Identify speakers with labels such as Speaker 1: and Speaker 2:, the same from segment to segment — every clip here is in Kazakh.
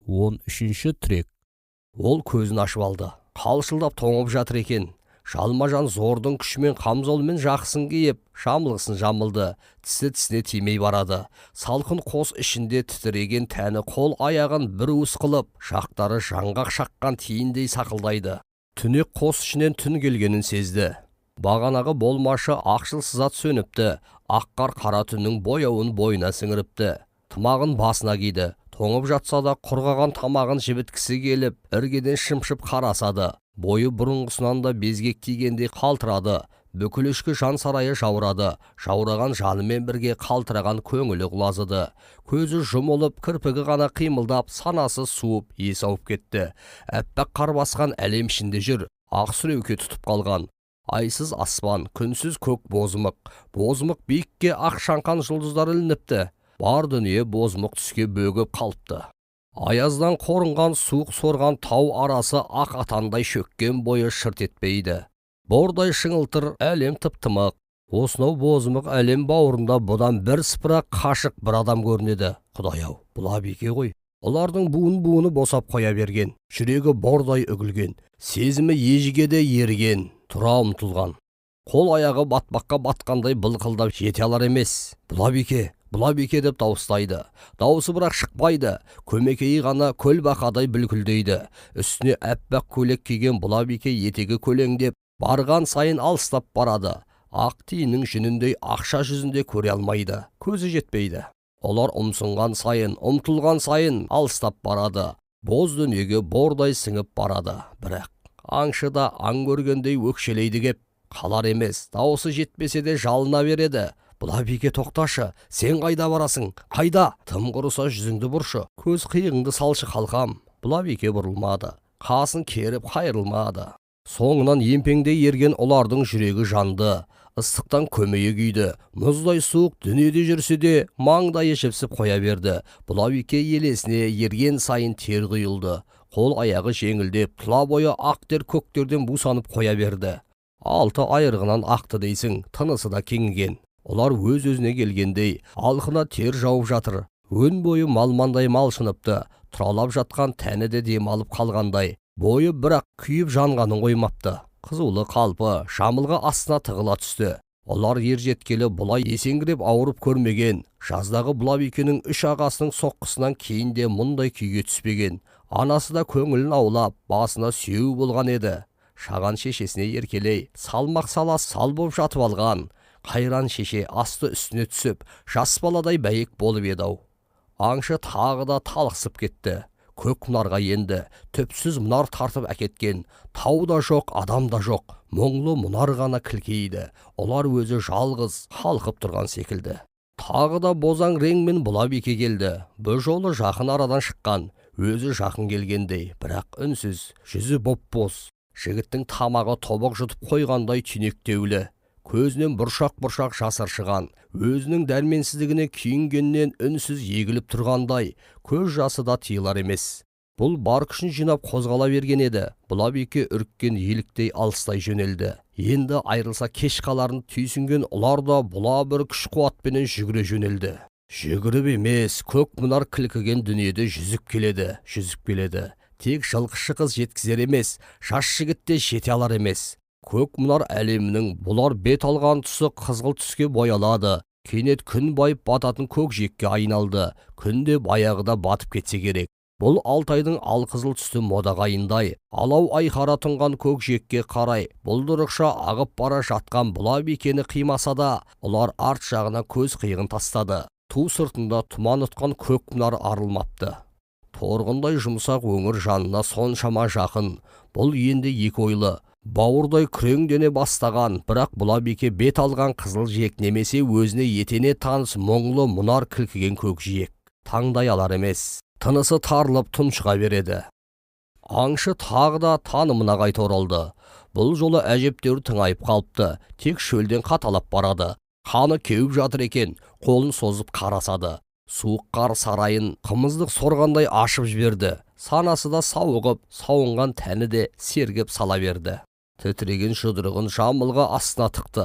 Speaker 1: 13-ші трек. Ол көзін ашып алды. Қалшылдап тоңып жатыр екен. Жалма-жан зордың күшімен қамзолмен жақсын киіп, жамылғысын жамылды. Тісі тісіне тимей барады. Салқын қос ішінде тітіреген тәні қол аяғын бір уыс қылып, жақтары жаңғақ шаққан тиіндей сақылдайды. Түнек қос ішінен түн келгенін сезді. Бағанағы болмашы ақшыл сызат сөніпті. Аққар қара түннің бояуын бойына сіңіріпті. Тымағын басына киді. Тоңып жатса да құрғаған тамағын жібіткісі келіп, іргеден шымшып қарасады. Бойы бұрынғысынан да безгек тигендей қалтырады. Бүкіл ішкі жан сарайы жаурады. Жаураған жанымен бірге қалтыраған көңілі құлазыды. Көзі жұмылып, кірпігі ғана қимылдап, санасы суып, есі ауып кетті. Әппақ қар басқан әлем ішінде жүр. Ақ сүреуке тұтып қалған. Айсыз аспан, күнсіз көк бозымық. Бозымық биікке ақ шаңқан жұлдыздар ілініпті. Бар дүние бозмық түске бөгіп қалыпты. Аяздан қорынған суық сорған тау арасы ақ атандай шөккен бойы шырт етпейді. Бордай шыңылтыр әлем тып-тымық. Осынау бозмық әлем бауырында бұдан бір сыпыра қашық бір адам көрінеді. Құдай-ау, бұл Абеке ғой. Олардың буын-буыны босап қоя берген. Жүрегі бордай үгілген. Сезімі ежігеде ерген. Тұра ұмтылған. Қол аяғы батпаққа батқандай былқылдап жете алар емес. Бұл Абеке деп дауыстайды. Дауысы бірақ шықпайды. Көмекейі ғана көл бақадай бүлкілдейді. Үстіне әппақ көйлек киген бұл Абеке етегі көлеңдеп, барған сайын алыстап барады. Ақ тиіннің жүніндей ақша жүзінде көре алмайды. Көзі жетпейді. Олар ұмсынған сайын, ұмтылған сайын алыстап барады. Боз дүниеге бордай сіңіп барады. Бірақ аңшы да аң көргендей өкшелейді кеп, қалар емес. Дауысы жетпесе де жалына береді. Бұл Абеке, тоқташы, сен қайда барасың? Қайда? Тым құрыса жүзіңді бұршы. Көз қиығыңды салшы қалқам. Бұл Абеке бұрылмады. Қасын керіп қайырылмады. Соңынан емпеңдей ерген олардың жүрегі жанды. Ыстықтан көмейі күйді. Мұздай суық дүниеде жүрсе де маңдайы жіпсіп қоя берді. Бұл Абеке елесіне ерген сайын тер құйылды. Қол аяғы жеңілдеп, тұла бойы ақтер көктерден бусанып қоя берді. Алты айырғынан ақты дейсің, тынысы да кеңіген. Олар өз-өзіне келгендей, алқына тер жауып жатыр. Өн бойы малмандай малшыныпты. Тұралап жатқан тәні де демалып қалғандай. Бойы бірақ күйіп жанғанын қоймапты. Қызулы қалпы жамылғы астына тығыла түсті. Олар ер жеткелі бұлай есеңгіреп ауырып көрмеген. Жаздағы бұл Абекенің үш ағасының соққысынан кейін де мұндай күйге түспеген. Анасы да көңілін аулап, басына сүйеу болған еді. Шаған шешесіне еркелей, салмақ сала сал боп жатып алған. Қайран шеше асты үстіне түсіп, жас баладай бәйек болып еді-ау. Аңшы тағы да талықсып кетті. Көк мұнарға енді, төпсіз мұнар тартып әкеткен. Тау да жоқ, адам да жоқ. Мұңлы мұнар ғана кілкейді. Олар өзі жалғыз қалқып тұрған секілді. Тағы да бозаң реңмен бұл Абеке келді. Бұл жолы жақын арадан шыққан. Өзі жақын келгендей, бірақ үнсіз, жүзі боп-боз. Жігіттің тамағы тобық жұтып қойғандай түйнектеулі. Көзінен бұршақ-бұршақ жас ыршыған, өзінің дәрменсіздігіне күйінгеннен үнсіз егіліп тұрғандай, көз жасы да тыйылар емес. Бұл бар күшін жинап қозғала берген еді. Бұл Абеке үріккен еліктей алыстай жөнелді. Енді айрылса кеш қаларын түйсінген олар да бұла бір күш қуатпенен жүгіре жөнелді. Жүгіріп емес, көк мұнар кілкіген дүниеде жүзіп келеді. Тек жылқышы қыз жеткізер емес, жас жігіт те жете алар емес. Көк мұнар әлемінің бұлар бет алған тұсы қызғыл түске боялады. Кенет күн байып бататын көк жиекке айналды. Күнде баяғыда батып кетсе керек. Бұл Алтайдың алқызыл түсті модағайындай, алау айқара тұнған көк жиекке қарай, бұлдырықша ағып бара жатқан бұл Абекені қимаса да, олар арт жағына көз қиығын тастады. Ту сыртында тұман ұтқан көк мұнар арылмапты. Торғындай жұмсақ өңір жанына соншама жақын. Бұл енді екі ойлы. Бауырдай күреңдене бастаған, бірақ бұл Абеке бет алған қызыл жиек немесе өзіне етене таныс мұңлы мұнар кілкіген көк жиек. Таңдай алар емес, тынысы тарылып тұншыға береді. Аңшы тағы да танымына қайта оралды. Бұл жолы әжептеуір тыңайып қалыпты, тек шөлден қаталап барады. Қаны кеуіп жатыр екен, қолын созып қарасады. Суық қар сарайын қымыздық сорғандай ашып жіберді. Санасы да сауығып, сауынған тәні де сергіп сала берді. Тітреген жұдырығын жамылға астына тықты.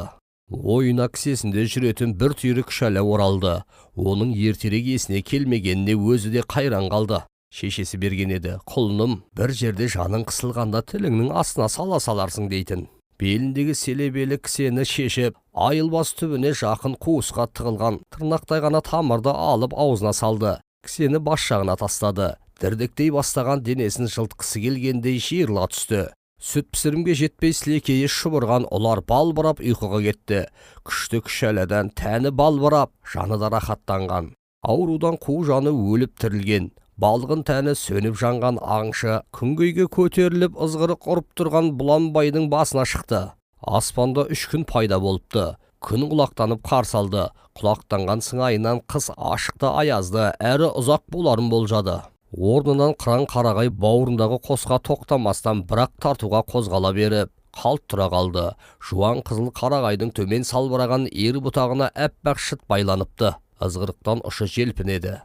Speaker 1: Ойына кісесінде жүретін бір түйірі күшәлі оралды. Оның ертерек есіне келмегеніне өзі де қайран қалды. Шешесі берген еді. Құлыным, бір жерде жаның қысылғанда тіліңнің астына сала саларсың дейтін. Беліндегі селебелі кісені шешіп, айылбас түбіне жақын қуысқа тығылған тырнақтай ғана тамырды алып аузына салды. Кісені бас жағына тастады. Дірдектей бастаған денесін жылтқысы келгендей шиырыла түсті. Сүт пісірімге жетпей сілекейі шұбырған олар балбырап ұйқыға кетті. Күшті күшәләден тәні балбырап, жаны да рахаттанған. Аурудан қу жаны өліп тірілген. Балғын тәні сөніп жанған аңшы күнгейге көтеріліп ызғырық ұрып тұрған Бұланбайдың басына шықты. Аспанда 3 күн пайда болыпты. Күн құлақтанып қарсы алды. Құлақтанған сыңайынан қыс ашықты аязды, әрі ұзақ боларын болжады. Орнынан қыран қарағай бауырындағы қосқа тоқтамастан бірақ тартуға қозғала беріп, қалт тұра қалды. Жуан қызыл қарағайдың төмен салбыраған ері бұтағына әппақ шыт байланыпты. Ызғырықтан ұшы желпінеді.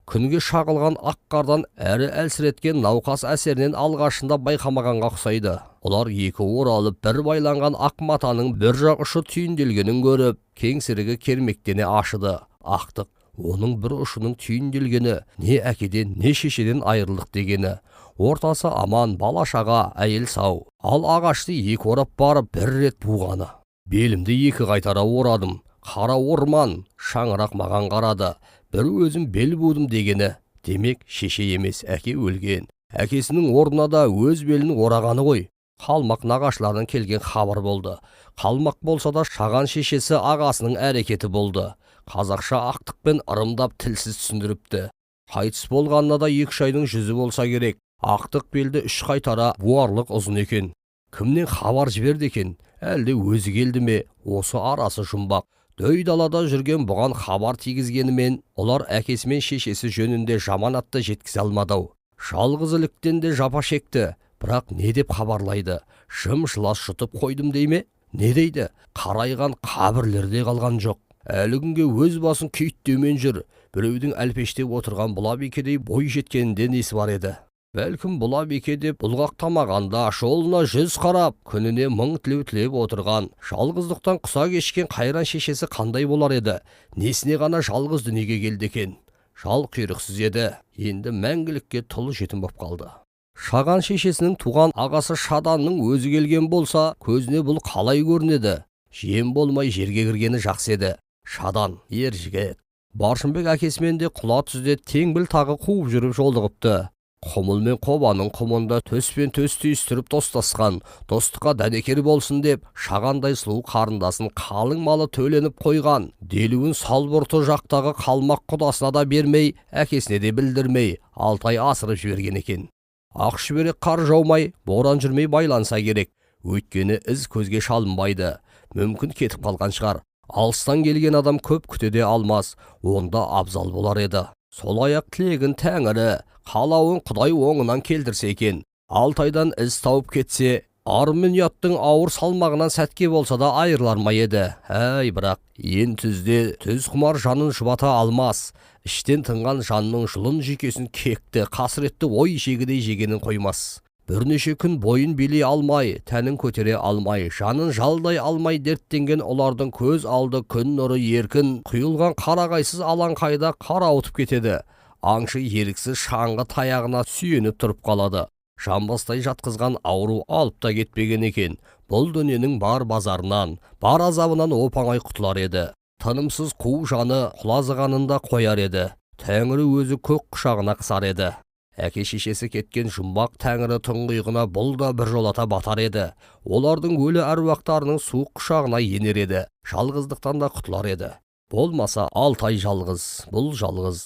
Speaker 1: Күнге шағылған ақ қардан әрі әлсіреткен науқас әсерінен алғашында байқамағанға ұқсайды. Олар екі оралып бір байланған ақ матаның бір жақ ұшы түйінделгенін көріп, кеңсірігі кермектене ашыды. Ақтық, оның бір ұшының түйінделгені не әкеден не шешеден айырылдық дегені. Ортасы аман, бала-шаға, әйел сау. Ал ағашты екі орап барып бір рет буғаны. Белімді екі қайтара орадым. Қара орман, шаңырақ маған қарады. Бір өзім бел будым дегені. Демек, шеше емес, әке өлген. Әкесінің орнына да өз белін орағаны ғой. Қалмақ нағашылардан келген хабар болды. Қалмақ болса да шаған шешесі ағасының әрекеті болды. Қазақша ақтықпен ырымдап тілсіз түсіндіріпті. Қайтыс болғанына да 2 айдың жүзі болса керек. Ақтық белді 3 қайтара буарлық ұзын екен. Кімнен хабар жіберді екен? Әлде өзі келді ме? Осы арасы жұмбақ. Дөй далада жүрген бұған хабар тигізгенімен, олар әкесі мен шешесі жөнінде жаман атты жеткізе алмадау. Жалғызыліктен де жапа шекті. Бірақ не деп хабарлайды? Жым-жылас жұтып қойдым дей ме? Не дейді? Қарайған қабірлерде қалған жоқ. Әлі күнге өз басын күйттеумен жүр. Біреудің әлпештеп отырған Бұлабекедей бой жеткенінде несі бар еді? Бәлкім Бұлабеке деп бұлғақтамағанда жолына 100 қарап, күніне 1000 тілеп отырған, жалғыздықтан құса кешкен қайран шешесі қандай болар еді? Несіне ғана жалғыз дүниеге келді екен? Жал құйрықсыз еді, енді мәңгілікке тұлы жетім боп қалды. Шаған шешесінің туған ағасы Шаданның өзі келген болса, көзіне бұл қалай көрінеді? Жем болмай жерге кіргені жақсы еді. Шадан, ер жігіт. Баршынбек әкесімен де құла түзде теңбіл тағы қуып жүріп жолығыпты. Құмыл мен қобаның құмында төспен төс түйістіріп достасқан, достыққа дәнекер болсын деп, шағандай сұлу қарындасын қалың малы төленіп қойған, делуін салбұрты жақтағы қалмақ құдасына да бермей, әкесіне де білдірмей, 6 ай асырып жіберген екен. Ақ шүберек қар жаумай, боран жүрмей байланса керек, өйткені із көзге шалынбайды, мүмкін кетіп қалған шығар. Алыстан келген адам көп күтеде алмас, онда абзал болар еді. Сол аяқ тілегін тәңірі, қалауын Құдай оңынан келдірсе екен. 6 айдан із тауып кетсе, арым мен ұяттың ауыр салмағынан сәтке болса да айырылар ма еді. Әй, бірақ ен түзде түз құмар жанын жұбата алмас. Іштен тынған жанның жұлын жүйкесін кекті, қасіретті ой жегідей жегенін қоймас. Бірнеше күн бойын билей алмай, тәнін көтере алмай, жанын жалдай алмай дерттенген олардың көз алды күн нұры еркін, құйылған қарағайсыз алаңқайда қарауытып кетеді. Аңшы еріксіз шаңғы таяғына сүйеніп тұрып қалады. Жамбастай жатқызған ауру алып та кетпеген екен. Бұл дүниенің бар базарынан, бар азабынан оп-оңай құтылар еді. Тынымсыз қу жаны құлазығанында қояр еді. Тәңірі өзі көк құшағына қысар еді. Әке шешесі кеткен жұмбақ тәңірі тұңғиығына бұл да бір жолата батар еді. Олардың өлі әруақтарының суық құшағына енер еді. Жалғыздықтан да құтылар еді. Болмаса 6 ай жалғыз, бұл жалғыз.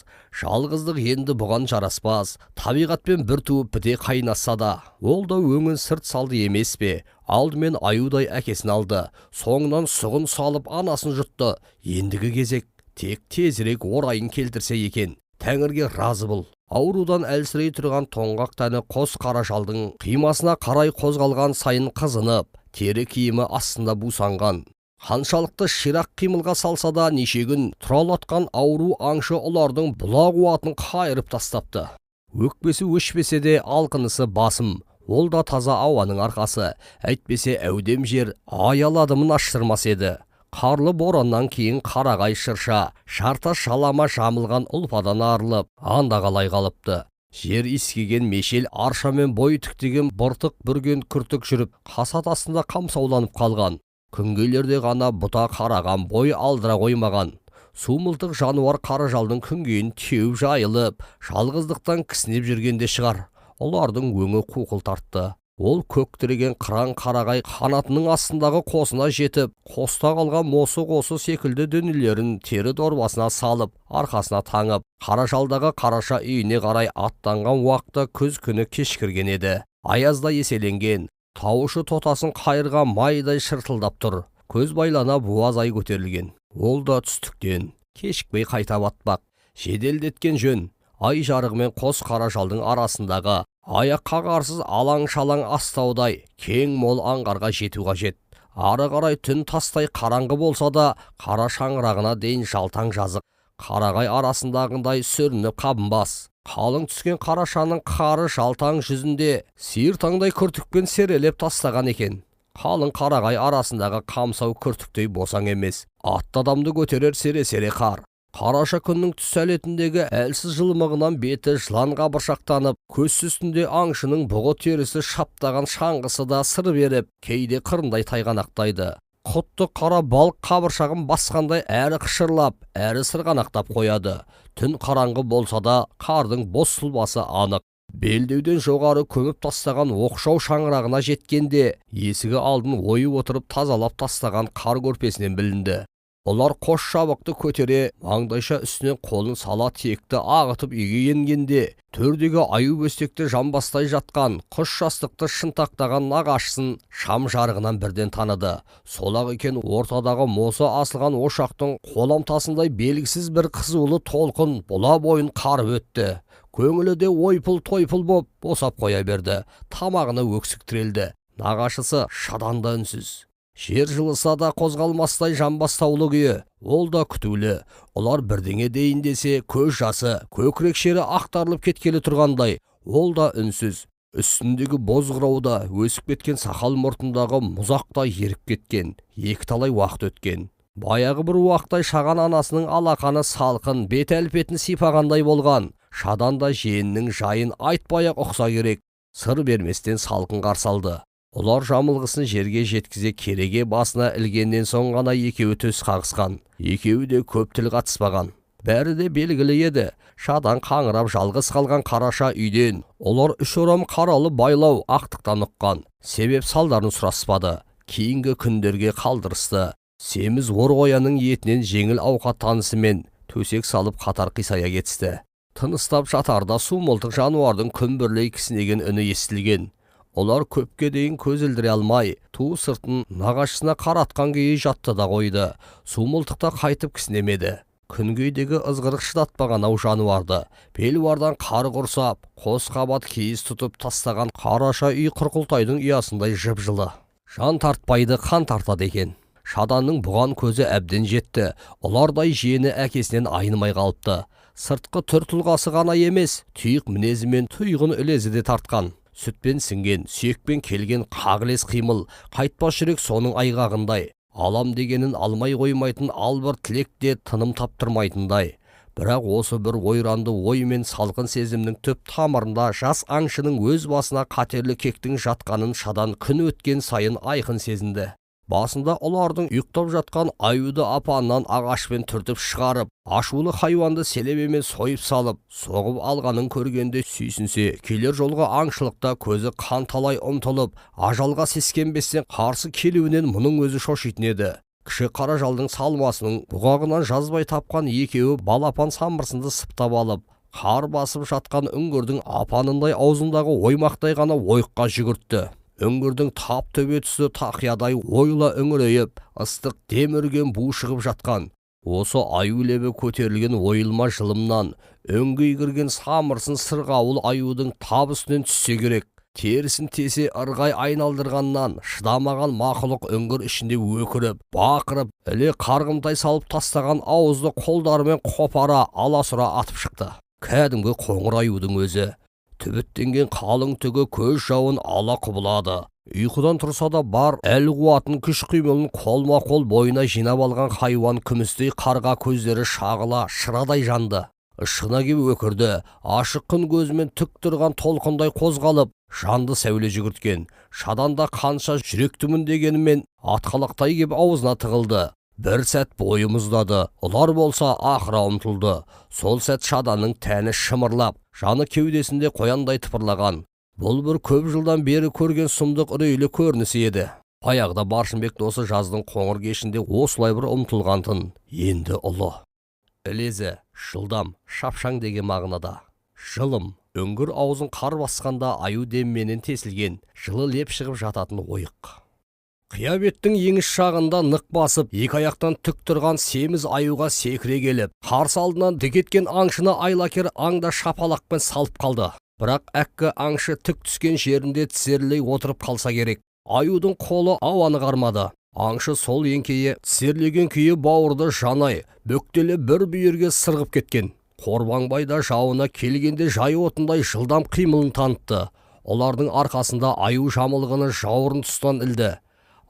Speaker 1: Жалғыздық енді бұған жараспас. Табиғатпен бір туып біте қайнаса да, ол да өңін сырт салды емес пе? Алдымен аюдай әкесін алды. Соңынан сұғын салып анасын жұтты. Ендігі кезек тек тезірек орайын келтірсе екен. Тәңірге разы бұл. Аурудан әлсірей тұрған тоңғақ тәні қос қара шалдың қимасына қарай қозғалған сайын қызынып, тері киімі астында бусанған. Қаншалықты ширақ қимылға салса да неше күн тұралатқан ауру аңшы олардың бұла қуатын қайырып тастапты. Өкпесі өшпесе де алқынысы басым, ол да таза ауаның арқасы, әйтпесе әудем жер аяладымын аштырмас еді. Қарлы бораннан кейін қарағай шырша, шарта шалама жамылған ұлпадан арылып, анда қалай қалыпты. Жер искеген мешел аршамен бой тіктеген быртық бүрген күртік жүріп, қасат астында қамсауланып қалған. Күнгейлерде ғана бұта қараған бой алдыра қоймаған. Сумылтық жануар қаражалдың күнгейін теуіп жайылып, жалғыздықтан кісінеп жүргенде шығар. Олардың өңі қуқыл тартты. Ол көктіреген қыран қарағай қанатының астындағы қосына жетіп, қоста қалған мосы секілді дүниелерін тері дорбасына салып, арқасына таңып, қаражалдағы қараша үйіне қарай аттанған уақытта күз күні кешкірген еді. Аязда еселенген, таушы тотасын қайырған майдай шыртылдап тұр. Көз байлана буаз ай көтерілген. Ол да түстіктен кешікпей қайта батпақ. Жеделдеткен жөн. Ай жарығымен қос қаражалдың арасындағы аяқ қағарсыз алаң-шалаң астаудай кең мол аңғарға жету қажет. Ары қарай түн тастай қараңғы болса да, қара шаңырағына дейін жалтаң жазық. Қарағай арасындағындай сүрініп қабынбас. Қалың түскен қарашаның қары жалтаң жүзінде сиыр таңдай күртікпен серелеп тастаған екен. Қалың қарағай арасындағы қамсау күртіктей босаң емес. Атты адамды көтерер сере-сере қар. Қараша күннің түс әлетіндегі әлсіз жылымығынан беті жылан қабыршақтанып, көз үстінде аңшының бұғы терісі шаптаған шаңғысы да сыр беріп, кейде қырындай тайғанақтайды. Құтты қара балық қабыршағын басқандай әрі қышырлап, әрі сырғанақтап қояды. Түн қараңғы болса да, қардың бос сұлбасы анық. Белдеуден жоғары көміп тастаған оқшау шаңырағына жеткенде, есігі алдын ойып отырып тазалап тастаған қар көрпесінен білінді. Олар қош шабықты көтере, маңдайша үстінен қолын сала текті ағытып үйге енгенде, төрдегі аю бөстекті жамбастай жатқан, құш жастықты шынтақтаған нағашысын шам жарығынан бірден таныды. Солақ екен ортадағы мосы асылған ошақтың қоламтасындай белгісіз бір қызулы толқын бұла бойын қарып өтті. Көңілі де ойпыл-тойпыл боп босап қоя берді. Тамағына өксік тірелді. Нағашысы шаданды үнсіз. Жер жылыса да қозғалмастай жамбастаулы күйі. Ол да күтулі. Олар бірдеңе дейін десе, көз жасы, көкірек шері ақтарылып кеткелі тұрғандай. Ол да үнсіз. Үстіндегі боз қырауда өсіп кеткен сақал мұртындағы мұзақта еріп кеткен. Екі талай уақыт өткен. Баяғы бір уақыттай шаған анасының алақаны салқын, бет әлпетін сипағандай болған. Шаданда жиеннің жайын айтпай-ақ ұқса керек. Сыр берместен салқын қарсалды. Олар жамылғысын жерге жеткізе кереге басына ілгеннен соң ғана екеуі төс қағысқан. Екеуі де көп тіл қатыспаған. Бәрі де белгілі еді. Шадан қаңырап жалғыз қалған қараша үйден олар үш орам қаралы байлау ақтықтан ұққан. Себеп салдарын сұраспады. Кейінгі күндерге қалдырысты. Семіз ор қоянның етінен жеңіл ауқат танысымен төсек салып қатар қисая кетісті. Тыныстап жатарда сумылтық жануардың күмбірлей кісінеген үні естілген. Олар көпке дейін көз ілдіре алмай, ту сыртын нағашысына қаратқан күйі жатты да қойды. Сумылтықта қайтып кісінемеді. Күнгейдегі ызғырық шыдатпаған ау жануарды. Белуардан қар құрсап, қос қабат киіз тұтып тастаған қараша үй қырқылтайдың ұясындай жып-жылы. Жан тартпайды, қан тартады екен. Шаданның бұған көзі әбден жетті. Олардай жиені әкесінен айнымай қалыпты. Сыртқы түр тұлғасы ғана емес, тұйық мінезімен тұйғын үлезі де тартқан. Сүтпен сіңген, сүйекпен келген қағылес қимыл, қайтпас жүрек соның айғағындай. Алам дегенін алмай қоймайтын албыр тілекте тыным таптырмайтындай. Бірақ осы бір ойранды ой мен салқын сезімнің түп тамырында жас аңшының өз басына қатерлі кектің жатқанын шадан күн өткен сайын айқын сезінді. Басында олардың ұйықтап жатқан аюды апаннан ағашпен түртіп шығарып, ашулы хайуанды селебемен сойып салып, соғып алғанын көргенде сүйсінсе, келер жолға аңшылықта көзі қан талай ұмтылып, ажалға сескенбестен қарсы келуінен мұның өзі шошитын еді. Кіші қаражалдың салмасының бұғағынан жазбай тапқан екеуі балапан самырсынды сыптап алып, қар басып жатқан үңгірдің апанындай аузындағы оймақтай ғана ойыққа жүгіртті. Үңгірдің тап төбе тұсы тақиядай ойла үңірейіп, ыстық дем үрген бу шығып жатқан. Осы аю лебі көтерілген ойылма жылымнан өңгей кірген самырсын сырғауыл аюдың тап үстінен түссе керек. Терісін тесе ырғай айналдырғаннан шыдамаған мақұлық үңгір ішінде өкіріп, бақырып, іле қарғымтай салып тастаған ауызды қолдарымен қопара аласұра атып шықты. Кәдімгі қоңыр аюдың өзі. Түбіттенген қалың түгі көз жауын ала құбылады. Ұйқыдан тұрса да бар әл қуатын күш қимылын қолма-қол бойына жинап алған хайуан күмістей қарға көздері шағыла шырадай жанды. ышқына кеп өкірді. Ашық күн көзімен түк тұрған толқындай қозғалып, жанды сәуле жүгірткен. Шаданда қанша жүректімін дегенімен атқалақтай кеп аузына тығылды. Бір сәт бойы мұздады, ұлар болса ақыра ұмтылды. Сол сәт Шаданның тәні шымырлап, жаны кеудесінде қояндай тыпырлаған. Бұл бір көп жылдан бері көрген сұмдық үрейлі көрінісі еді. Баяғыда Баршынбек досы жаздың қоңыр кешінде осылай бір ұмтылғантын. Енді ұлы. Ілезі, жылдам, шапшаң деген мағынада. Жылым, үңгір аузын қар басқанда аю демменен тесілген, жылы леп шығып жататын ойық. Қиябеттің еңіс шағында нық басып, екі аяқтан түк тұрған семіз аюға секіре келіп, қарсы алдынан дікеткен аңшыны айлакер аңда шапалақпен салып қалды. Бірақ әккі аңшы тік түскен жерінде тізерлей отырып қалса керек. Аюдың қолы ауаны қармады. Аңшы сол еңкейе тізерлеген күйі бауырды жанай, бөктелі бір бүйірге сырғып кеткен. Қорбаңбай да жауына келгенде жай отындай жылдам қимылын танытты. Олардың арқасында аю жамылғыны жауырын тұстан ілді.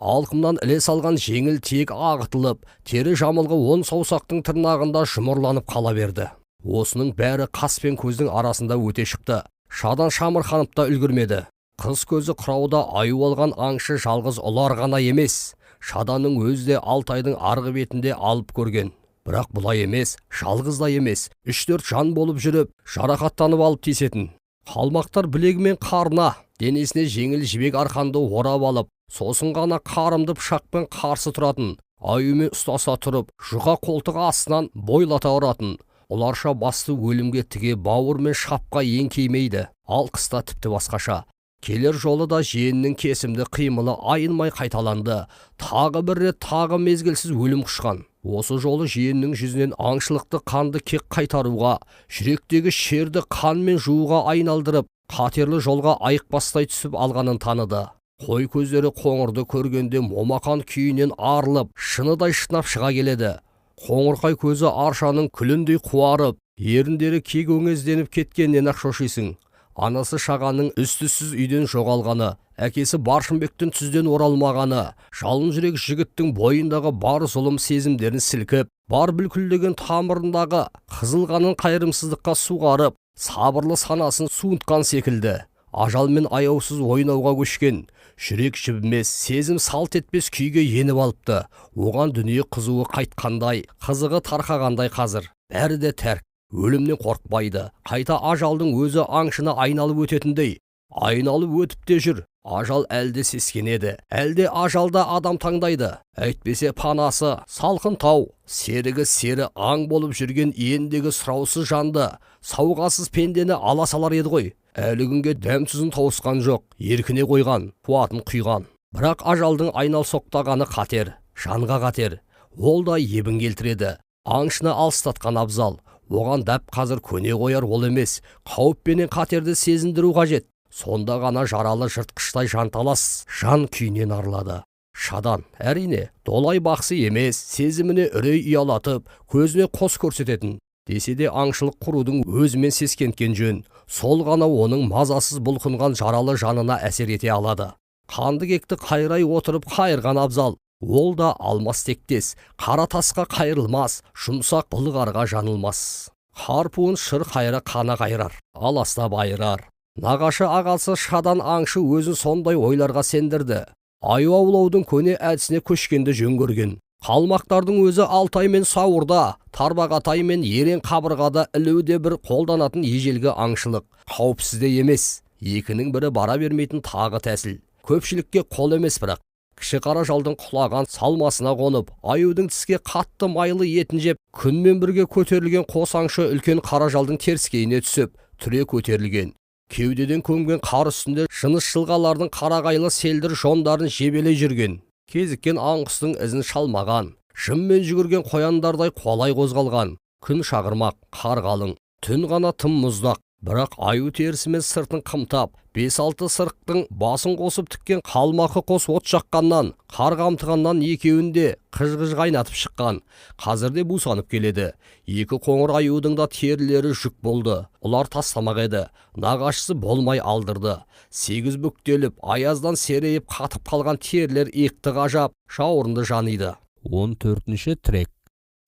Speaker 1: Алқымнан іле салған жеңіл тек ағытылып, тері жамылғы 10 саусақтың тырнағында жұмырланып қала берді. Осының бәрі қас пен көздің арасында өте шықты. Шадан шамырқанып та үлгірмеді. Қыз көзі қырауда аю алған аңшы жалғыз ұлар ғана емес. Шаданның өзі де Алтайдың арғы бетінде алып көрген. Бірақ бұлай емес, жалғыз да емес. 3-4 жан болып жүріп, жарақаттанып алып тиісетін. Қалмақтар білегімен қарына, денесіне жеңіл жібек арқанды орап алып, сосын ғана қарымды пышақпен қарсы тұратын. Аюмен ұстаса тұрып, жұқа қолтық астынан бойлата ұратын. Оларша басты өлімге тіге бауыр мен шапқа еңкеймейді. Ал қыста тіпті басқаша. Келер жолы да жиеннің кесімді қимылы айынмай қайталанды. Тағы бір рет тағы мезгілсіз өлім құшқан. Осы жолы жиеннің жүзінен аңшылықты қанды кек қайтаруға, жүректегі шерді қанмен жууға айналдырып, қатерлі жолға айықпастай түсіп алғанын таныды. Қой көздері қоңырды көргенде момақан күйінен арылып, шыныдай шынап шыға келеді. Қоңырқай көзі аршаның күліндей қуарып, еріндері кек өңезденіп кеткеннен ақ шошисың. Анасы Шағанның үстісіз үйден жоғалғаны, әкесі Баршынбектің түзден оралмағаны, жалын жүрек жігіттің бойындағы бар зұлым сезімдерін сілкіп, бар бүлкілдеген тамырындағы қызылғанын қайырымсыздыққа суғарып, сабырлы санасын суынтқан секілді. Ажалмен аяусыз ойнауға көшкен, жүрек жібімес, сезім салт етпес күйге еніп алыпты. Оған дүние қызуы қайтқандай, қызығы тарқағандай қазір. Бәрі де тәрк. Өлімнен қорқпайды. Қайта ажалдың өзі аңшыны айналып өтетіндей. Айналып өтіп те жүр. Ажал әлде сескенеді. Әлде ажалда адам таңдайды. Әйтпесе панасы, салқын тау, серігі сері аң болып жүрген ендегі сұраусыз жанды, сауғасыз пендені ала салар еді ғой. Әлі күнге дәм-тұзын тауысқан жоқ, еркіне қойған, қуатын құйған. Бірақ ажалдың айнал соқтағаны қатер, жанға қатер. Ол да ебін келтіреді. Аңшыны алыстатқан абзал. Оған дәп қазір көне қояр ол емес, қауіп пенен қатерді сезіндіру қажет. Сонда ғана жаралы жыртқыштай жанталас, жан күйінен арылады. Шадан, әрине, долай бақсы емес, сезіміне үрей ұялатып, көзіне қос көрсететін. Десе де аңшылық құрудың өзімен сескенткен жөн. Сол ғана оның мазасыз бұлқынған жаралы жанына әсер ете алады. Қанды кекті қайрай отырып қайырған абзал. Ол да алмас тектес, қара тасқа қайырылмас, жұмсақ былғарға жанылмас. Харпуын шыр қайра қана қайрар, аласта байырар. Нағашы ағасы Шадан аңшы өзін сондай ойларға сендірді. Аю аулаудың көне әдісіне көшкенді жөн көрген. Қалмақтардың өзі Алтай мен Сауырда, Тарбағатай мен Ерен қабырғада ілуде бір қолданатын ежелгі аңшылық. Қауіпсізде емес, екінің бірі бара бермейтін тағы тәсіл. Көпшілікке қол емес бірақ. Кіші қара жалдың құлаған салмасына қонып, аюдың тіске қатты майлы етін жеп, күнмен бірге көтерілген қос аңшы үлкен қара жалдың теріскейіне түсіп, түре көтерілген. Кеудеден көмген қар үстінде жыныс жылғалардың қарағайлы селдір жондарын жебелей жүрген. Кезіккен аңқыстың ізін шалмаған, жыммен жүгірген қояндардай қуалай қозғалған. Күн шағырмақ, қар қалың, түн ғана тым мұздақ. Бірақ аю терісімен сыртын қымтап, 5-6 сырықтың басын қосып тіккен қалмақы қос от жаққаннан, қар қамтығаннан екеуінде қыж-қыж қайнатып шыққан. Қазірде бусанып келеді. Екі қоңыр аюдың да терілері жүк болды. Олар тастамақ еді. Нағашысы болмай алдырды. 8 бүктеліп, аяздан серейіп қатып қалған терілер иқты ғажап, жауырынды жаниды. 14-ші трек.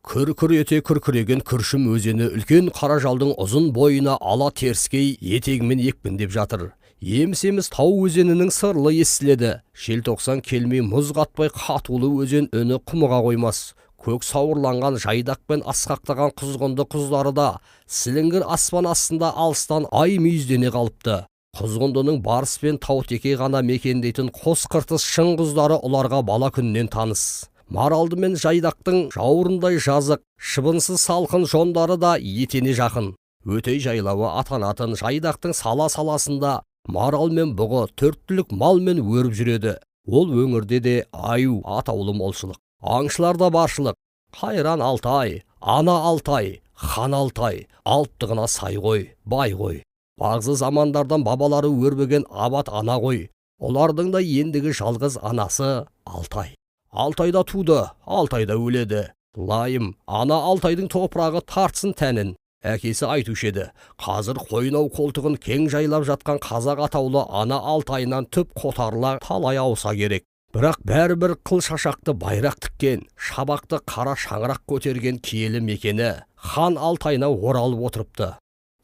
Speaker 1: Күр-күр ете күркіреген күршім өзені үлкен қаражалдың ұзын бойына ала теріскей етегімен екпіндеп жатыр. Еміс-еміс тау өзенінің сырлы естіледі. Желтоқсан келмей мұз қатпай қатулы өзен үні құмыға қоймас. Көк сауырланған жайдақ пен асқақтаған құзғынды құздары да сіліңгір аспан астында алыстан ай мүйіздене қалыпты. Құзғындының барыс пен таутеке ғана мекендейтін қос қыртыс шың құздары ұларға бала күннен таныс. Маралды мен жайдақтың жауырындай жазық, шыбынсыз салқын жондары да етене жақын. Өтей жайлауы атанатын жайдақтың сала-саласында марал мен бұғы төрттілік мал мен өріп жүреді. Ол өңірде де аю атаулы молшылық. Аңшылар да баршылық. Қайран Алтай, ана Алтай, хан Алтай, алыптығына сай ғой, бай ғой. Бағзы замандардан бабалары өрбіген абат ана ғой. Олардың да ендігі жалғыз анасы Алтай. Алтайда туды, Алтайда өледі. Лайым, ана Алтайдың топырағы тартсын тәнін. Әкесі айтушы еді, қазір қойнау қолтығын кең жайлап жатқан қазақ атаулы ана Алтайынан түп қотарыла талай ауса керек. Бірақ бәрібір қыл шашақты байрақ тіккен, шабақты қара шаңырақ көтерген киелі мекені хан Алтайына оралып отырыпты.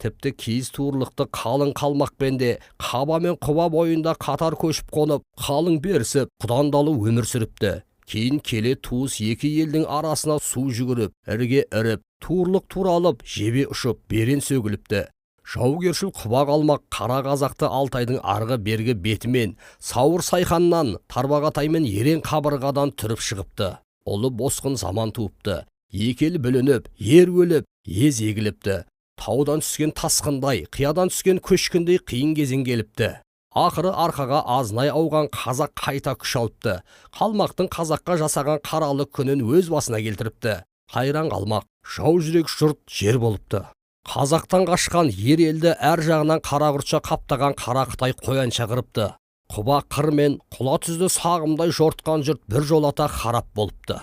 Speaker 1: Тіпті киіз туырлықты қалың қалмақпен де қаба мен құба бойында қатар көшіп қонып, қалың берісіп, құдандалы өмір сүріпті. Кейін келе туыс екі елдің арасына су жүгіріп, ірге іріп, туырлық туралып, жебе ұшып, берен сөгіліпті. Жаугершіл құба қалмақ қара қазақты Алтайдың арғы бергі бетімен, сауыр сайханнан, тарбағатай мен ерен қабырғадан түріп шығыпты. Ұлы босқын заман туыпты. Екі ел бүлініп, ер өліп, ез егіліпті. Таудан түскен тасқындай, қиядан түскен көшкіндей қиын кезең келіпті. Ақыры арқаға азынай ауған қазақ қайта күш алыпты. Қалмақтың қазаққа жасаған қаралы күнін өз басына келтіріпті. Қайран қалмақ, жау жүрек жұрт жер болыпты. Қазақтан қашқан ер елді әр жағынан қара құртша қаптаған қара Қытай қоянша қырыпты. Құба қыр мен құла түзді сағымдай жортқан жұрт бір жолата харап болыпты.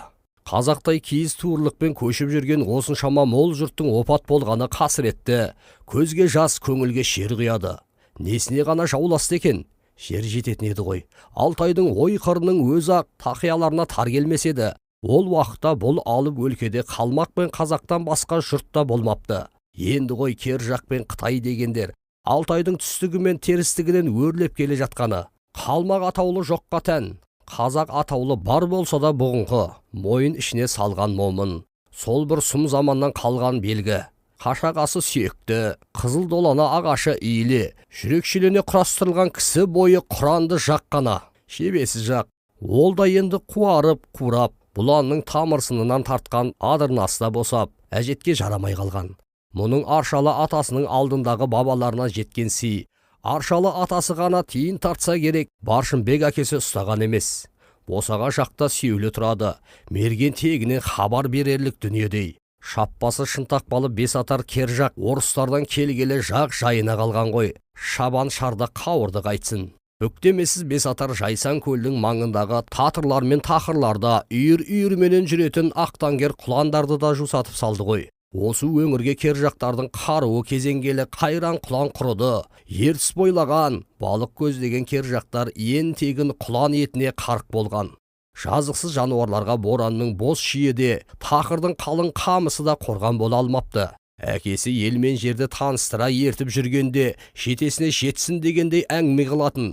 Speaker 1: Қазақтай киіз туырлықпен көшіп жүрген осыншама мол жұрттың опат болғаны қасіретті. Көзге жас, көңілге шер құяды. Несіне ғана жауласты екен? Жер жететін еді ғой. Алтайдың ой қырының өзі-ақ тақияларына тар келмес еді. Ол уақытта бұл алып өлкеде қалмақ пен қазақтан басқа жұртта болмапты. Енді ғой кер жақ пен Қытай дегендер Алтайдың түстігі мен терістігінен өрлеп келе жатқаны. Қалмақ атаулы жоққа тән, қазақ атаулы бар болса да бұғыңқы, мойын ішіне салған момын. Сол бір сұм заманнан қалған белгі. Қашағасы сүйекті, қызыл долана ағашы иілі, жүрекшелене құрастырылған кісі бойы құранды жаққана. Шебесі жақ. Ол да енді қуарып, қурап, бұланның тамырсынынан тартқан адырнаста босап, әжетке жарамай қалған. Мұның Аршалы атасының алдындағы бабаларына жеткен сый. Аршалы атасы ғана тиын тартса керек, Баршынбек әкесі ұстаған емес. Босаға жақта сүйеулі тұрады, мерген тегінен хабар берерлік дүниедей. Шаппасы шынтақпалы бесатар кер жақ орыстардан келгелі жақ жайына қалған ғой. Шабан шарда қауырды қайтсын. Бүктемесіз бесатар Жайсан көлдің маңындағы татырлар мен тақырларда үйір-үйірменен жүретін ақтангер құландарды да жусатып салды ғой. Осы өңірге кер жақтардың қаруы кезенгелі қайран құлан құрыды. Ертіс бойлаған, балық көздеген кер жақтар ен тегін құлан етіне қарқ болған. Жазықсыз жануарларға боранның бос шиеде, тақырдың қалың қамысы да қорған бола алмапты. Әкесі ел мен жерді таныстыра ертіп жүргенде, жетесіне жетсін дегендей әңгіме қылатын.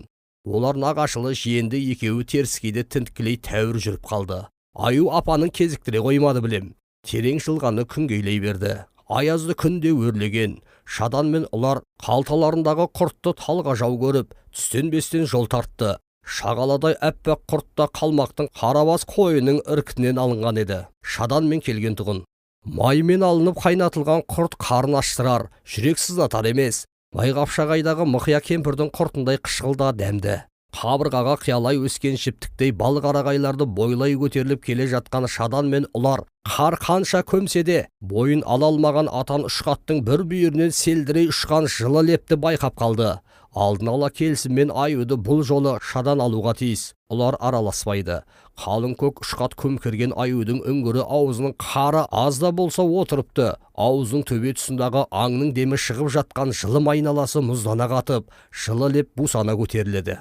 Speaker 1: Олар нағашылы жиенді екеуі теріскейде тінткілей тәуір жүріп қалды. Аю апаның кезіктіре қоймады білем. Терең жылғаны күнгейлей берді. Аязды күнде өрлеген. Шадан мен ұлар қалталарындағы құртты талға жау көріп, түстенбестен жол тартты. Шағаладай әппәк құртта қалмақтың қарабас қойының іркітінен алынған еді. Шадан мен келген тұғын. Маймен алынып қайнатылған құрт қарын аштырар, жүрек сыздатар емес. Майғапшағайдағы мұқия кемпірдің құртындай қышқылда дәмді. Қабырғаға қиялай өскен жіптіктей бал қарағайларды бойлай көтеріліп келе жатқан шадан мен ұлар қар қанша көмседе бойын ала алмаған атан ұшқаттың бір бүйірінен селдірей ұшқан жылы лепті байқап қалды. Алдын ала келісіммен аюды бұл жолы шадан алуға тиіс. Ұлар араласпайды. Қалың көк ұшқат көмкірген аюдың үңгірі аузының қары аз да болса отырыпты. Аузының төбе тұсындағы аңның демі шығып жатқан жылым айналасы мұздана қатып, жылы леп бусана көтеріледі.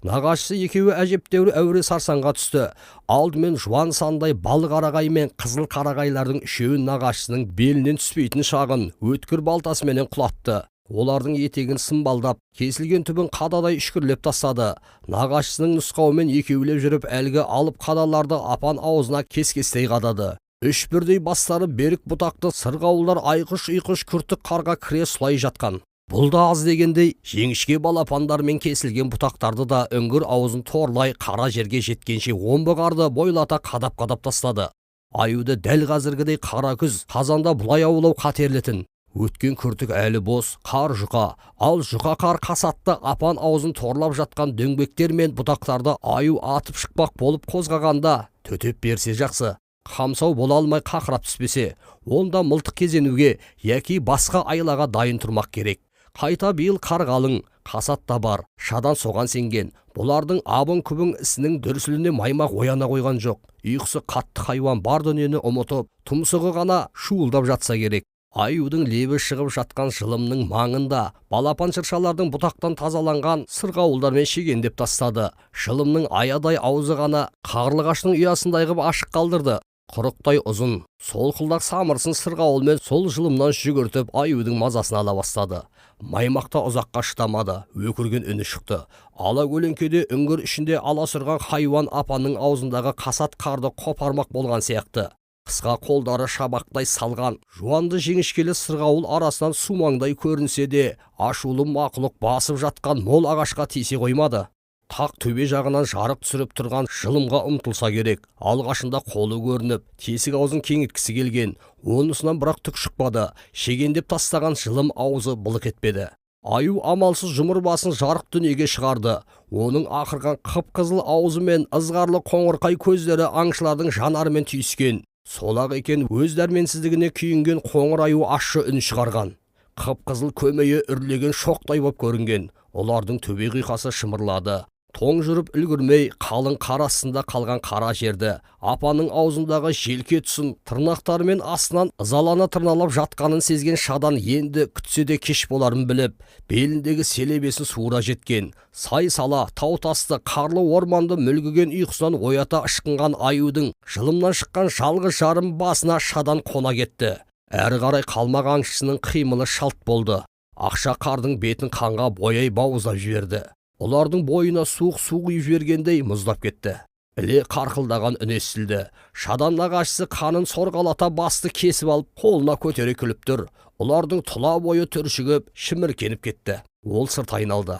Speaker 1: Нағашысы екеуі әжептәуір әуре сарсаңға түсті. Алдымен жуан сандай бал қарағай мен қызыл қарағайлардың үшеуін нағашысының белінен түспейтін шағын өткір балтасыменен құлатты. Олардың етегін сымбалдап, кесілген түбін қададай үшкірлеп тастады. Нағашысының нұсқауымен екеулеп жүріп әлгі алып қадаларды апан аузына кес-кестей қадады. Үш бірдей бастары берік бұтақты сырғауылдар айқыш-ұйқыш күртік қарға кіре сұлай жатқан. Бұл да аз дегендей, жеңішке балапандармен кесілген бұтақтарды да үңгір аузын торлай қара жерге жеткенше омбы қарды бойлата қадап-қадап тастады. Аюды дәл қазіргідей қара күз қазанда бұлай аулау қатерлетін. Өткен күртік әлі бос, қар жұқа, ал жұқа қар қасатты апан аузын торлап жатқан дөңбектер мен бұтақтарды аю атып шықпақ болып қозғағанда төтеп берсе жақсы. Қамсау бола алмай қақырап түспесе, онда мылтық кезенуге, яки басқа айлаға дайын тұрмақ керек. Қайта биыл қар қалың, қасат та бар, шадан соған сенген. Бұлардың абын-күбін ісінің дүрсіліне маймақ ояна қойған жоқ. Ұйқысы қатты хайуан бар дүниені ұмытып, тұмсығы ғана шуылдап жатса керек. Аюдың лебі шығып жатқан жылымның маңында балапан шыршалардың бұтақтан тазаланған сырғауылдармен шегендеп тастады. Жылымның аядай аузы ғана қарлығаштың ұясындай ғып ашық қалдырды. Құрықтай ұзын, солқылдақ самырсын сырғауылмен сол жылымнан жүгіртіп аюдың мазасын ала бастады. Маймақта ұзаққа шыдамады, өкірген үні шықты. Ала көлеңкеде үңгір ішінде аласұрған хайуан апанның аузындағы қасат қарды қопармақ болған сияқты. Қысқа қолдары шабақтай салған, жуанды жеңішкелі сырғауыл арасынан сумаңдай көрінсе де, ашулы мақұлық басып жатқан мол ағашқа тисе қоймады. Тақ төбе жағынан жарық түсіріп тұрған жылымға ұмтылса керек. Алғашында қолы көрініп, тесік аузын кеңіткісі келген. Онысынан бірақ түк шықпады. Шегендеп тастаған жылым аузы былық етпеді. Аю амалсыз жұмыр басын жарық дүниеге шығарды. Оның ақырған қып-қызыл аузы мен ызғарлы қоңырқай көздері аңшылардың жанарымен түйіскен. Солақ екен өз дәрменсіздігіне күйінген қоңыр аю ащы үн шығарған. Қып-қызыл көмейі үрлеген шоқтай боп көрінген. Олардың төбе қиқасы шымырлады. Тоң жүріп үлгірмей қалың қар астында қалған қара жерді, апаның аузындағы желке тұсын тырнақтарымен астынан ызалана тырналап жатқанын сезген шадан енді күтсе де кеш боларын біліп, беліндегі селебесін суыра жеткен. Сай-сала, тау-тасты, қарлы орманды мүлгіген ұйқысынан оята ышқынған аюдың жылымнан шыққан жалғыз жарым басына шадан қона кетті. Әрі қарай қалмақ аңшысының қимылы шалт болды. Ақша қардың бетін қанға бояй бауыздап жіберді. Олардың бойына суық үйіп жібергендей мұздап кетті. Іле қарқылдаған үн естілді. Шадан нағашысы қанын сорғалата басты кесіп алып, қолына көтере күліп тұр. Олардың тұла бойы түршігіп, шіміркеніп кетті. Ол сырт айналды.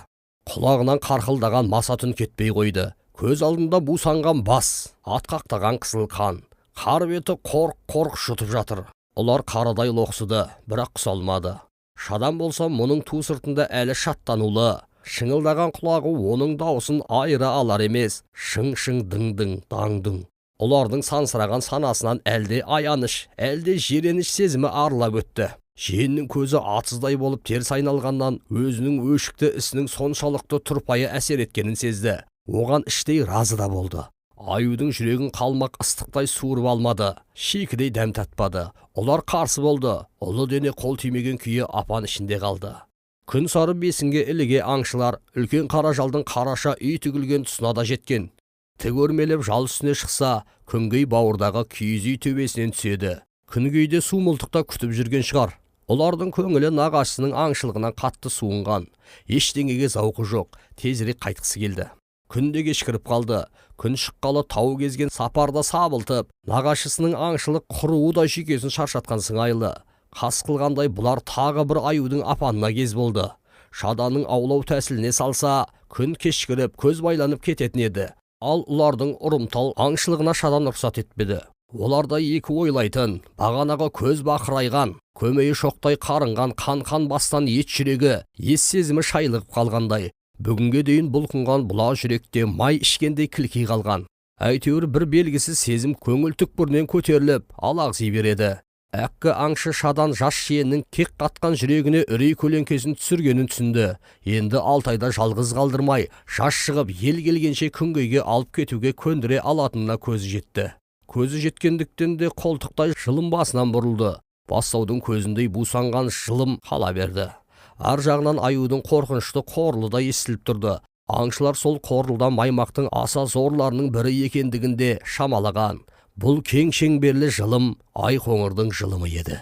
Speaker 1: Құлағынан қарқылдаған маса түн кетпей қойды. Көз алдында бусанған бас, атқақтаған қысыл қан. Қар беті қорқ-қорқ жұтып жатыр. Олар қарадай лоқсыды, бірақ құсалмады. Шадан болса мұның ту сыртында әлі шаттанулы. Шыңылдаған құлағы оның даусын айыра алар емес, шың-шың дың-дың, даң-дың. Олардың сансыраған санасынан әлде аяныш, әлде жиреніш сезімі арылап өтті. Жиеннің көзі атсыздай болып теріс айналғаннан өзінің өшікті ісінің соншалықты тұрпайы әсер еткенін сезді. Оған іштей разы да болды. Аюдың жүрегін қалмақ ыстықтай суырып алмады, шикідей дәм татпады. Олар қарсы болды. Ұлы дене қол тимеген күйі апан ішінде қалды. Күн сары бесінге іліге аңшылар үлкен қара жалдың қараша үй тігілген тұсына да жеткен. Тік өрмелеп жал үстіне шықса, күнгей бауырдағы киіз үй төбесінен түседі. Күнгейде су мылтықта күтіп жүрген шығар. Олардың көңілі нағашысының аңшылығынан қатты суынған. Ештеңеге зауқы жоқ, тезірек қайтқысы келді. Күнде кешкіріп қалды. Күн шыққалы тау кезген сапарда сабылтып, нағашысының аңшылық құруы да жүйкесін шаршатқан сыңайлы. Қас қылғандай бұлар тағы бір аюдың апанына кез болды. Шаданың аулау тәсіліне салса, күн кешкіріп көз байланып кететін еді. Ал ұлардың ұрымтал аңшылығына шадан рұқсат етпеді. Оларда екі ойлайтын, бағанағы көз бақырайған, көмейі шоқтай қарынған қан-қан бастан ет жүрегі, ес сезімі шайлығып қалғандай. Бүгінге дейін бұлқынған бұла жүректе май ішкендей кілки қалған. Әйтеуір бір белгісіз сезім көңіл түкпірінен көтеріліп, алағзи береді. Әккі аңшы шадан жас жиеннің кек қатқан жүрегіне үрей көлеңкесін түсіргенін түсінді. Енді Алтайда жалғыз қалдырмай, жас шығып ел келгенше күнгейге алып кетуге көндіре алатынына көзі жетті. Көзі жеткендіктен де қолтықтай жылым басынан бұрылды. Бастаудың көзіндей бусанған жылым қала берді. Ар жағынан аюдың қорқынышты қорлы да естіліп тұрды. Аңшылар сол қорылда маймақтың аса зорларының бірі екендігінде шамалаған. Бұл кең шеңберлі жылым Айқоңырдың жылымы еді.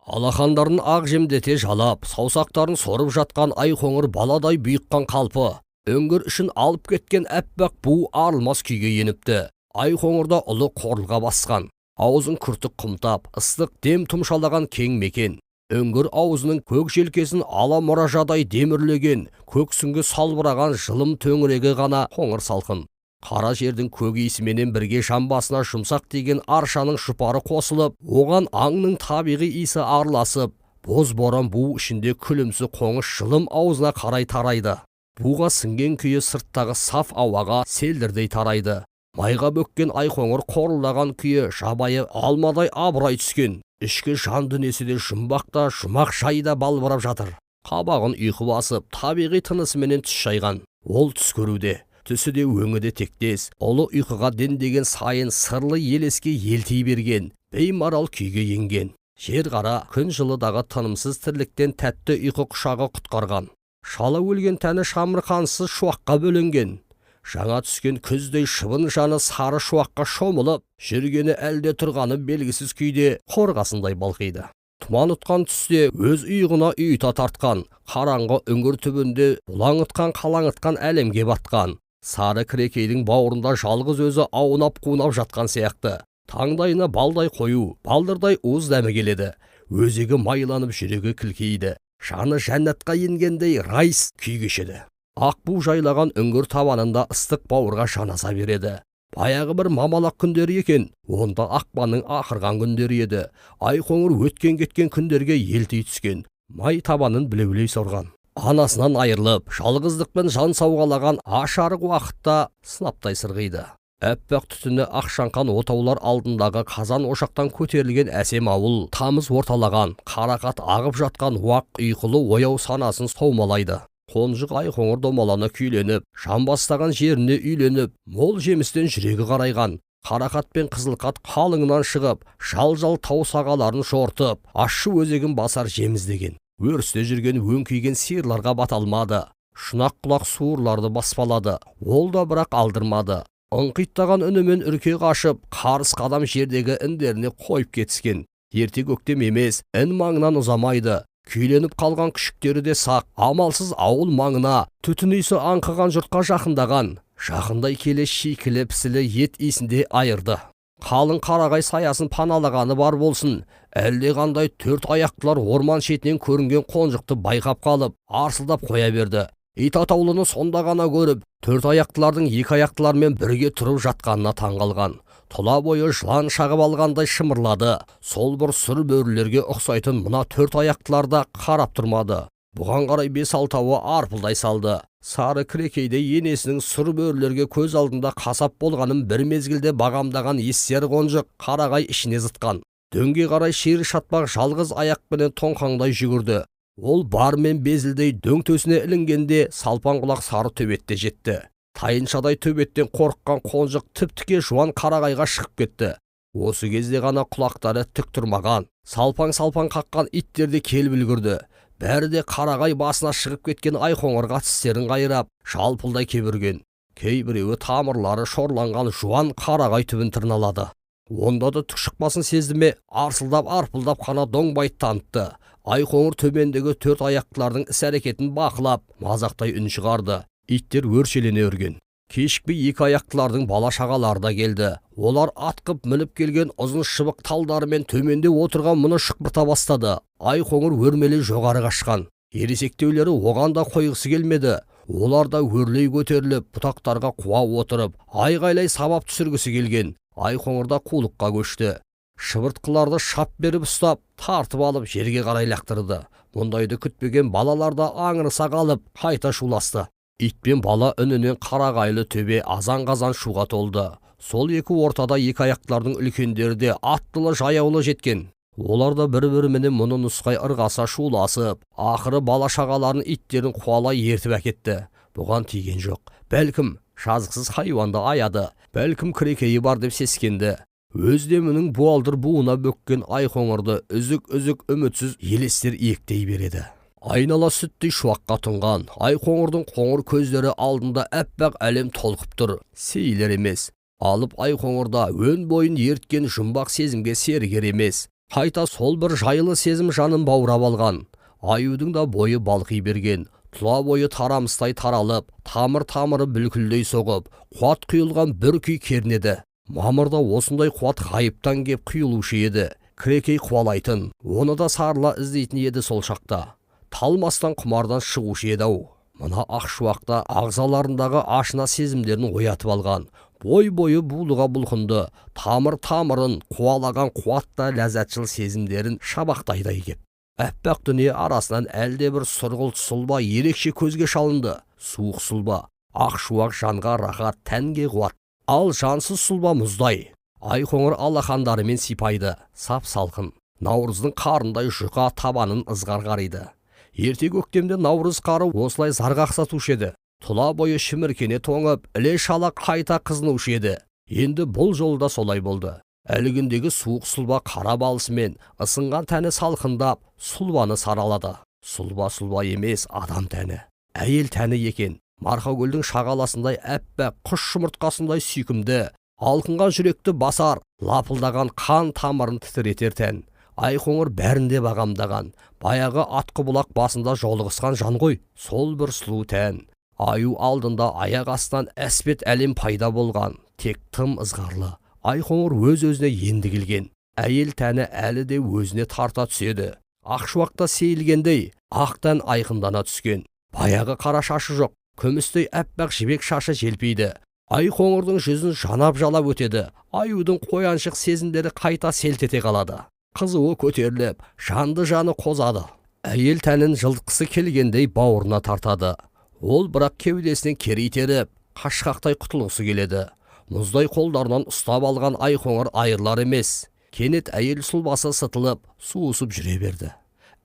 Speaker 1: Алақандарын ақ жемдете жалап, саусақтарын сорып жатқан Айқоңыр баладай бұйыққан қалпы, өңгір үшін алып кеткен әппақ бу арылмас күйге еніпті. Айқоңырда ұлы қорылға басқан, аузын күртік құмтап, ыстық дем тұмшалаған кең мекен. Өңгір аузының көк желкесін ала мұражадай демірлеген, көксіңгі салбыраған жылым төңірегі ғана қоңыр салқын. Қара жердің көк иісіменен бірге жамбасына жұмсақ деген аршаның шұпары қосылып, оған аңның табиғи иісі араласып, боз боран бу ішінде күлімсі қоңыш жылым аузына қарай тарайды. Буға сіңген күйі сырттағы саф ауаға селдірдей тарайды. Майға бөккен Айқоңыр қорылдаған күйі жабайы алмадай абырай түскен. Ішкі жан дүниесі де жұмбақта, жұмақ жайда балбырап жатыр. Қабағын ұйқы басып, табиғи тынысыменен түс шайған. Ол түс көруде. Түсі де өңі де тектес, ұлы ұйқыға дендеген сайын сырлы елеске елтей берген, беймарал күйге енген. Жер қара, күн жылыдағы тынымсыз тірліктен тәтті ұйқы құшағы құтқарған. Шала өлген тәні шамырқансыз шуаққа бөленген. Жаңа түскен күздей шыбын жаны сары шуаққа шомылып, жүргені әлде тұрғаны белгісіз күйде қорғасындай балқиды. Тұман ұтқан түсте өз ұйығына ұйыта тартқан, қараңғы үңгір түбінде бұлаңытқан қалаңытқан әлемге батқан. Сары кірекейдің бауырында жалғыз өзі аунап қунап жатқан сияқты. Таңдайына балдай қою, балдырдай уыз дәмі келеді. Өзегі майланып жүрегі кілкейді. Жаны жәннатқа енгендей райс күй кешеді. Ақ бу жайлаған үңгір табанында ыстық бауырға жанаса береді. Баяғы бір мамалақ күндері екен, онда ақпанның ақырған күндері еді. Айқоңыр өткен кеткен күндерге елтей түскен, май табанын білеулей сорған. Анасынан айырылып, жалғыздықпен жан сауғалаған ашарық уақытта сынаптай сырғиды. Әппақ түтіні ақшаңқан отаулар алдындағы қазан ошақтан көтерілген әсем ауыл, тамыз орталаған, қарақат ағып жатқан уақ ұйқылы ояу санасын саумалайды. Қонжық Айқоңыр домалана күйленіп, жамбастаған жеріне үйленіп, мол жемістен жүрегі қарайған. Қарақат пен қызылқат қалыңынан шығып, жал-жал тау сағаларын шортып, ащы өзегін басар жеміздеген. Өрісте жүрген өңкейген сиырларға бата алмады. Шұнақ құлақ суырларды баспалады. Ол да бірақ алдырмады. Ыңқиттаған үнімен үрке қашып, қарыс қадам жердегі індеріне қойып кетіскен. Ерте көктем емес, ін маңынан ұзамайды. Күйленіп қалған күшіктері де сақ, амалсыз ауыл маңына, түтін иісі аңқыған жұртқа жақындаған. Жақындай келе шикілі пісілі ет иісінде айырды. Қалың қарағай саясын паналағаны бар болсын, әлде қандай төрт аяқтылар орман шетінен көрінген қонжықты байқап қалып, арсылдап қоя берді. Ит атаулыны сонда ғана көріп, төрт аяқтылардың екі аяқтылармен бірге тұрып жатқанына таңғалған. Тұла бойы жылан шағып алғандай шымырлады. Сол бір сұр бөрілерге ұқсайтын мына төрт аяқтыларда қарап тұрмады. Бұған қарай 5-6-ауы арпылдай салды. Сары кірекейде енесінің сұр бөрілерге көз алдында қасап болғанын бір мезгілде бағамдаған естер қонжық қарағай ішіне зытқан. Дөңге қарай шері шатпақ жалғыз аяқпенен тоңқаңдай жүгірді. Ол бармен безілдей дөң төсіне ілінгенде салпан құлақ сары төбетте жетті. Тайыншадай төбеттен қорыққан қонжық тіп-тіке жуан қарағайға шығып кетті. Осы кезде ғана құлақтары тік тұрмаған, салпаң-салпаң қаққан иттерде келіп үлгірді. Бәрі де қарағай басына шығып кеткен Айқоңырға тістерін қайрап, жалпылдай кебірген. Кейбіреуі тамырлары шорланған жуан қарағай түбін тырналады. Онда да түк шықпасын сезді ме, арсылдап арпылдап қана доңбайт танытты. Айқоңыр төмендегі төрт аяқтылардың іс-әрекетін бақылап, мазақтай үн шығарды. Иттер өршелене өрген. Кешікпей екі аяқтылардың бала шағалары да келді. Олар атқып мініп келген ұзын шыбық талдарымен төменде отырған мұны шықпырта бастады. Айқоңыр өрмелей жоғары қашқан. Ересектеулері оған да қойғысы келмеді. Олар да өрлей көтеріліп, бұтақтарға қуа отырып, айғайлай сабап түсіргісі келген. Айқоңыр да қулыққа көшті. Шыбыртқыларды шап беріп ұстап, тартып алып жерге қарай лақтырды. Мұндайды күтпеген балалар да аңырыса қалып, қайта шуласты. Ит пен бала үнінен қарағайлы төбе азан-қазан шуға толды. Сол екі ортада екі аяқтылардың үлкендері де аттылы жаяулы жеткен. Олар да бір-біріменен мұны нұсқай ырғаса шуласып, ақыры бала шағаларын иттерін қуалай ертіп әкетті. Бұған тиген жоқ. Бәлкім жазықсыз хайуанды аяды, бәлкім кірекейі бар деп сескенді. Өз демінің буалдыр буына бөккен Айқоңырды үзік-үзік үмітсіз елестер иектей береді. Айнала сүттей шуаққа тұнған, Айқоңырдың қоңыр көздері алдында әппақ әлем толқып тұр. Сейілер емес. Алып Айқоңырда өн бойын ерткен жұмбақ сезімге сергер емес. Қайта сол бір жайлы сезім жанын баурап алған. Аюдың да бойы балқи берген. Тұла бойы тарамыстай таралып, тамыр-тамыры бүлкілдей соғып, қуат құйылған бір күй кернеді. Мамырда осындай қуат ғайыптан кеп құйылушы еді. Крекей қуалайтын, оны да сарыла іздейтін еді сол шақта. Талмастан құмардан шығушы еді ау. Мына ақшуақта ағзаларындағы ашына сезімдерін оятып алған. Бой-бойы булыға бұлқынды, тамыр-тамырын қуалаған қуатта ләззатшыл сезімдерін шабақтайдай кеп. Әппақ дүние арасынан әлде бір сұрғылт сұлба ерекше көзге шалынды. Суық сұлба, ақшуақ жанға рахат, тәнге қуат. Ал жансыз сұлба мұздай. Айқоңыр алақандарымен сипайды, сап-салқын. Наурыздың қарындай жұқа табанын ызғар қариды. Ерте көктемде наурыз қары осылай зарғақсатушы еді. Тұла бойы шіміркене тоңып, іле шала қайта қызынушы еді. Енді бұл жолда солай болды. Әлгіндегі суық сұлба қара балысымен ысынған тәні салқындап, сұлбаны саралады. Сұлба емес, адам тәні. Әйел тәні екен. Марқакөлдің шағаласындай әппақ құс жұмыртқасындай сүйкімді, алқынған жүректі басар, лапылдаған қан тамырын тітіретер тән. Айқоңыр бәрінде бағамдаған, баяғы атқыбұлақ басында жолығысқан жан ғой, сол бір сұлу тән. Аю алдында аяқ астынан әспет әлем пайда болған, тек тым ызғарлы. Айқоңыр өз-өзіне енді келген. Әйел тәні әлі де өзіне тарта түседі. Ақшуақта сейілгендей, ақ тән айқындана түскен. Баяғы қара шашы жоқ, күмістей әппақ жібек шашы желпейді. Айқоңырдың жүзін жанап-жалап өтеді. Аюдың қояншық сезімдері қайта селтете қалады. Қызуы көтеріліп, жанды жаны қозады. Әйел тәнін жылтқысы келгендей бауырына тартады. Ол бірақ кеудесінен кері итеріп, қашқақтай құтылғысы келеді. Мұздай қолдарынан ұстап алған Айқоңыр айырлар емес. Кенет әйел сұлбасы сытылып, суысып жүре берді.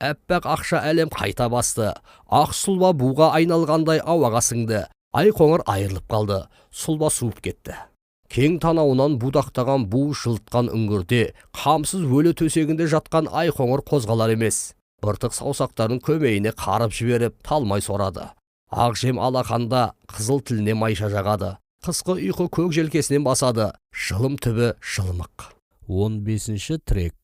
Speaker 1: Әппақ ақша әлем қайта басты. Ақ сұлба буға айналғандай ауаға сіңді. Айқоңыр айырылып қалды. Сұлба суып кетті. Кең танауынан будақтаған бу жылтқан үңгірде, қамсыз өлі төсегінде жатқан Айқоңыр қозғалар емес. Быртық саусақтарын көмейіне қарып жіберіп, талмай сорады. Ақжем алақанда қызыл тіліне майша жағады. Қысқы ұйқы көк желкесінен басады. Жылым түбі жылымық. 15-ші трек.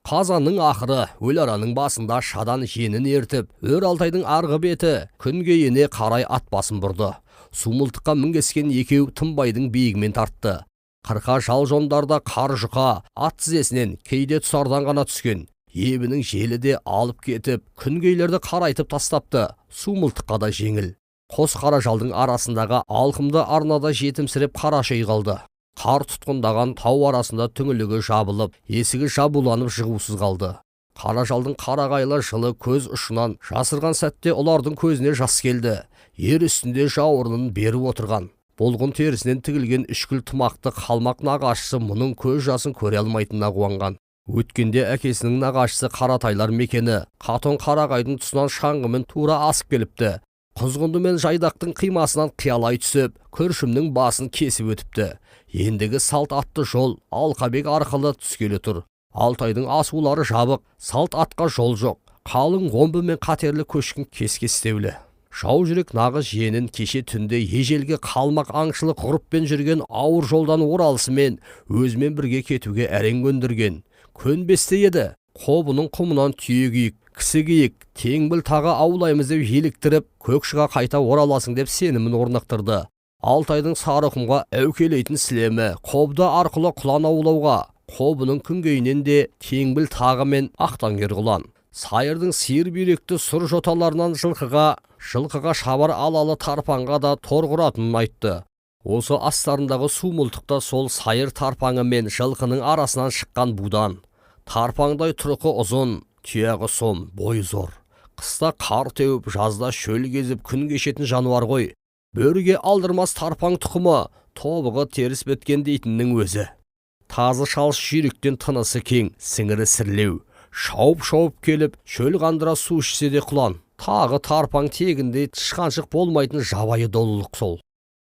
Speaker 1: Қазанның ақыры өл араның басында шадан жеңін ертіп, өр Алтайдың арғы беті күнге ене қарай ат басын бұрды. Сумылтыққа мінгескен екеу тынбайдың биігімен тартты. Қырқа жал жондарда қар жұқа, ат тізесінен кейде тұсардан ғана түскен. Ебінің желі де алып кетіп, күнгейлерді қарайтып тастапты. Сумылтыққа да жеңіл. Қос қара жалдың арасындағы алқымды арнада жетімсіреп қарашай қалды. Қар тұтқындаған тау арасында түңілігі жабылып, есігі жабуланып жығусыз қалды. Қара жалдың қарағайлы жылы көз ұшынан жасырған сәтте олардың көзіне жас келді. Ер үстінде жауырынын беріп отырған. Болғын терісінен тігілген үшкіл тымақты қалмақ нағашысы мұның көз жасын көре алмайтынына қуанған. Өткенде әкесінің нағашысы Қаратайлар мекені Қатон Қарағайдың тұсынан шаңғымен тура асып келіпті. Құзғынды мен жайдақтың қимасынан қиялай түсіп, көршімнің басын кесіп өтіпті. Ендігі салт атты жол Алқабек арқылы түскелі тұр. Алтайдың асулары жабық, салт атқа жол жоқ. Қалың омбы мен қатерлі көшкін кес-кестеулі. Жау жүрек нағыз жиенін кеше түнде ежелге қалмақ аңшылық ғұрыппен жүрген ауыр жолдан оралысымен өзімен бірге кетуге әрең көндірген. Көнбесте еді, қобының құмынан түйегейік, кісігейік, теңбіл тағы аулаймыз деп еліктіріп, көкшіға қайта ораласың деп сенімін орнықтырды. Алтайдың Сарықұмға әукелейтін сілемі, қобда арқылы құлан аулауға, қобының күнгейінен де теңбіл тағы мен ақтангер құлан. Сайырдың сиыр бүйректі сұр жоталарынан жылқыға шабар алалы тарпанға да тор құратынын айтты. Осы астарындағы сумылтықта сол сайыр тарпаңы мен жылқының арасынан шыққан будан. Тарпаңдай тұрқы ұзын, түйегі сом, бойы зор. Қыста қар теуіп, жазда шөл кезіп күн кешетін жануар ғой. Бөріге алдырмас тарпаң тұқымы, тобығы теріс біткен дейтіннің өзі. Тазы шалыс жүйріктен тынысы кең, сіңірі сірлеу. Шауып келіп, шөл қандыра су ішсе де құлан. Тағы тарпаң тегінде тышқаншық болмайтын жабайы долылық сол.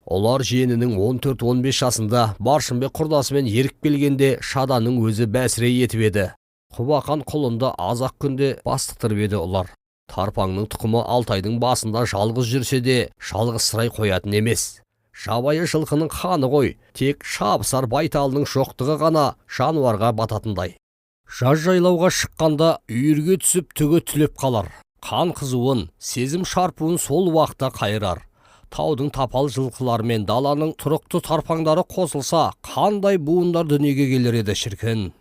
Speaker 1: Олар жиенінің 14-15 жасында Баршынбек құрдасымен еріп келгенде шаданың өзі бәсіре етіп еді. Құбақан құлынды азақ күнде бастықтырып еді олар. Тарпаңның тұқымы Алтайдың басында жалғыз жүрсе де, жалғызсырай қоятын емес. Жабайы жылқының қаны ғой, тек шабысар байталының жоқтығы ғана жануарға бататындай. Жаз жайлауға шыққанда үйірге түсіп түгі түлеп қалар. Қан қызуын, сезім шарпуын сол уақытта қайырар. Таудың тапал жылқылары мен даланың тұрықты тарпаңдары қосылса, қандай буындар дүниеге келер еді шіркін.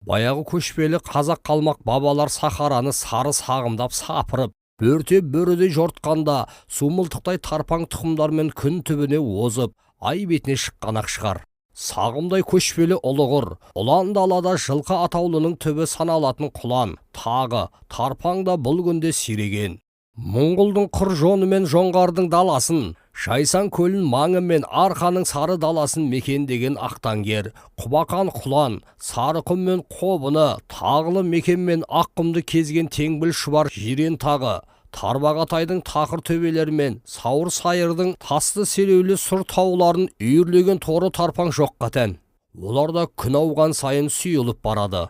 Speaker 1: Баяғы көшпелі қазақ қалмақ бабалар сахараны сары сағымдап сапырып, бөртеп бөрідей жортқанда, сумылтықтай тарпаң тұқымдармен күн түбіне озып, ай бетіне шыққан-ақ шығар. Сағымдай көшпелі ұлығыр, ұлан далада жылқы атаулының түбі саналатын құлан, тағы, тарпаңда бұл күнде сиреген. Мұңғылдың құр жоны мен жоңғардың даласын, Шайсан көлін маңы мен арқаның сары даласын мекендеген ақтангер, Құбақан құлан, Сарықұм мен Қобыны, тағылы мекен мен аққұмды кезген теңбіл шұбар жирен тағы, Тарбағатайдың тақыр төбелері мен сауыр сайырдың тасты селеулі сұр тауларын үйірлеген торы тарпаң жоққа тән. Оларда күн ауған сайын сүйіліп барады.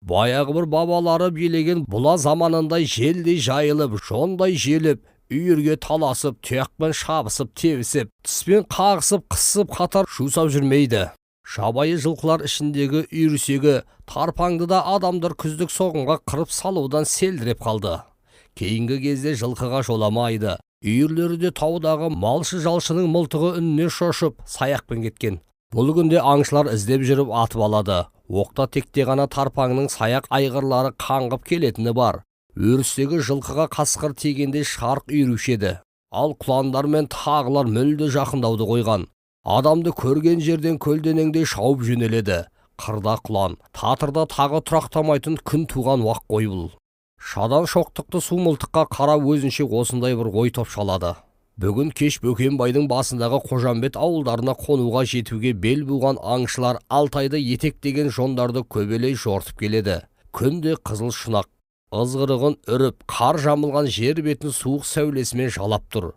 Speaker 1: Баяғы бір бабалары билеген бұла заманындай желдей жайылып, жондай желіп, үйірге таласып, тұяқпен шабысып, тевісіп, тіспен қағысып, қысып қатар жусап жүрмейді. Жабайы жылқылар ішіндегі үйірсегі тарпаңды да адамдар күздік соғымға қырып салудан селдіреп қалды. Кейінгі кезде жылқыға жоламайды. Үйірлері де таудағы малшы-жалшының мылтығы үніне шошып, саяқпен кеткен. Бұл күнде аңшылар іздеп жүріп атып алады. Оқта текте ғана тарпаңның саяқ айғырлары қаңғып келетіні бар. Өрістегі жылқыға қасқыр тигенде шарқ үйрушеді. Ал құландар мен тағылар мүлде жақындауды қойған. Адамды көрген жерден көлденеңде шауып жөнеледі. Қырда құлан, татырда тағы тұрақтамайтын күн туған уақ қой бұл. Шадан шоқтықты сумылтыққа қарап өзінше осындай бір ой топшалады. Бүгін кеш Бөкенбайдың басындағы Қожамбет ауылдарына қонуға жетуге бел буған аңшылар Алтайды етектеген жондарды көбелей жортып келеді. Күнде қызыл шұнақ, ызғырығын үріп, қар жамылған жер бетін суық сәулесімен жалап тұр.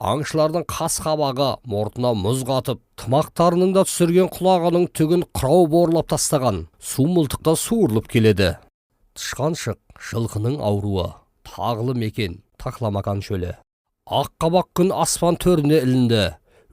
Speaker 1: Аңшылардың қас қабағы мұртына мұз қатып, тымақтарының да түсірген құлағының түгін қырау борлап тастаған. Су мылтықта суырылып келеді. Тышқаншық, жылқының ауруы, тағылы мекен, тақламақан шөлі. Аққабақ күн аспан төріне ілінді.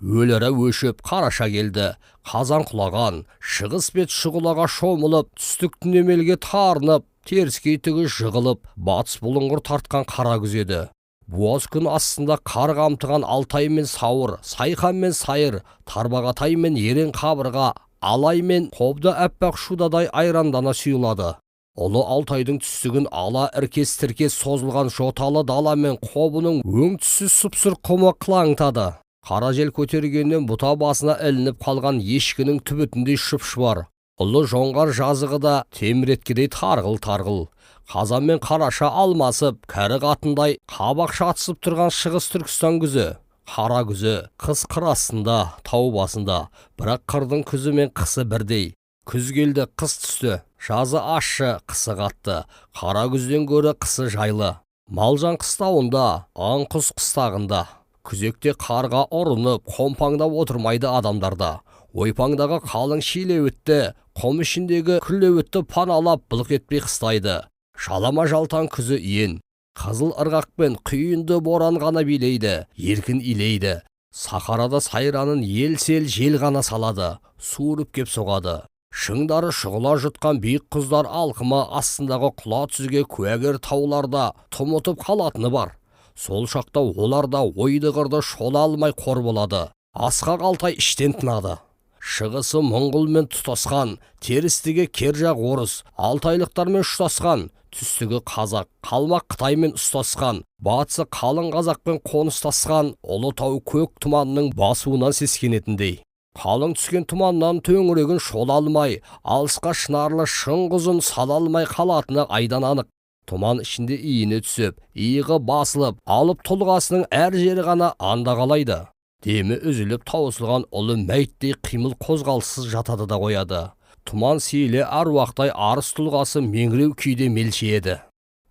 Speaker 1: Өлері өшіп, қараша келді. Қазан құлаған, шығыс бет шұғылаға шомылып, түстік түнемелге тарынып, теріскей түгі жығылып, батыс бұлыңғыр тартқан қара күзеді. Буаз күн астында қар қамтыған Алтай мен Сауыр, Сайхан мен Сайыр, Тарбағатай мен Ерен қабырға, Алай мен Қобда әппақ шудадай айрандана сүйылады. Ұлы Алтайдың түстігін ала іркес-тіркес созылған жоталы дала мен Қобының өң түсі сұпсыр құмы қылаңтады. Қара жел көтергеннен бұта басына ілініп қалған ешкінің түбітіндей шұп-шұбар. Ұлы жоңғар жазығы да теміреткедей тарғыл-тарғыл. Қазан мен қараша алмасып, кәрі қатындай қабақ шатысып тұрған шығыс Түркістан күзі. Қара күзі, қыс қыр астында, тау басында, бірақ қырдың күзі мен қысы бірдей. Күз келді, қыс түсті. Жазы ащы, қысы қатты. Қара күзден гөрі қысы жайлы. Малжан қыстауында, аң-құс қыстағында. Күзекте қарға ұрынып, қомпаңдап отырмайды адамдарда. Ойпаңдағы қалың шилеуітті, қом ішіндегі күрлеуітті паналап былық етпей қыстайды. Шалама жалтан күзі иен. Қызыл ырғақпен құйынды боран ғана билейді, еркін илейді. Сахарада сайранын ел-сел жел ғана салады, суырып кеп соғады. Шыңдары шұғыла жұтқан биік құздар алқымы астындағы құла түзге куәгер тауларда тұмытып қалатыны бар. Сол шақта оларда ойды-қырды шола алмай қор болады. Асқақ Алтай іштен тынады. Шығысы Мұңғылмен тұтасқан, терістігі Кержақ орыс, Алтайлықтармен ұштасқан, түстігі Қазақ, Қалмақ Қытаймен ұстасқан, батысы қалың Қазақпен қоныстасқан Ұлытау көк тұманның басуынан сескенетіндей. Қалың түскен тұманнан төңірегін шола алмай, алысқа шынарлы шыңғызын сала алмай қалатыны айдан анық. Тұман ішінде иіні түсіп, иығы басылып, алып тұлғасының әр жері ғана анда қалайды. Демі үзіліп таусылған ұлы мәйттей қимыл қозғалсыз жатады да қояды. Тұман сейіле аруақтай арыс тұлғасы меңіреу күйде мелшиеді.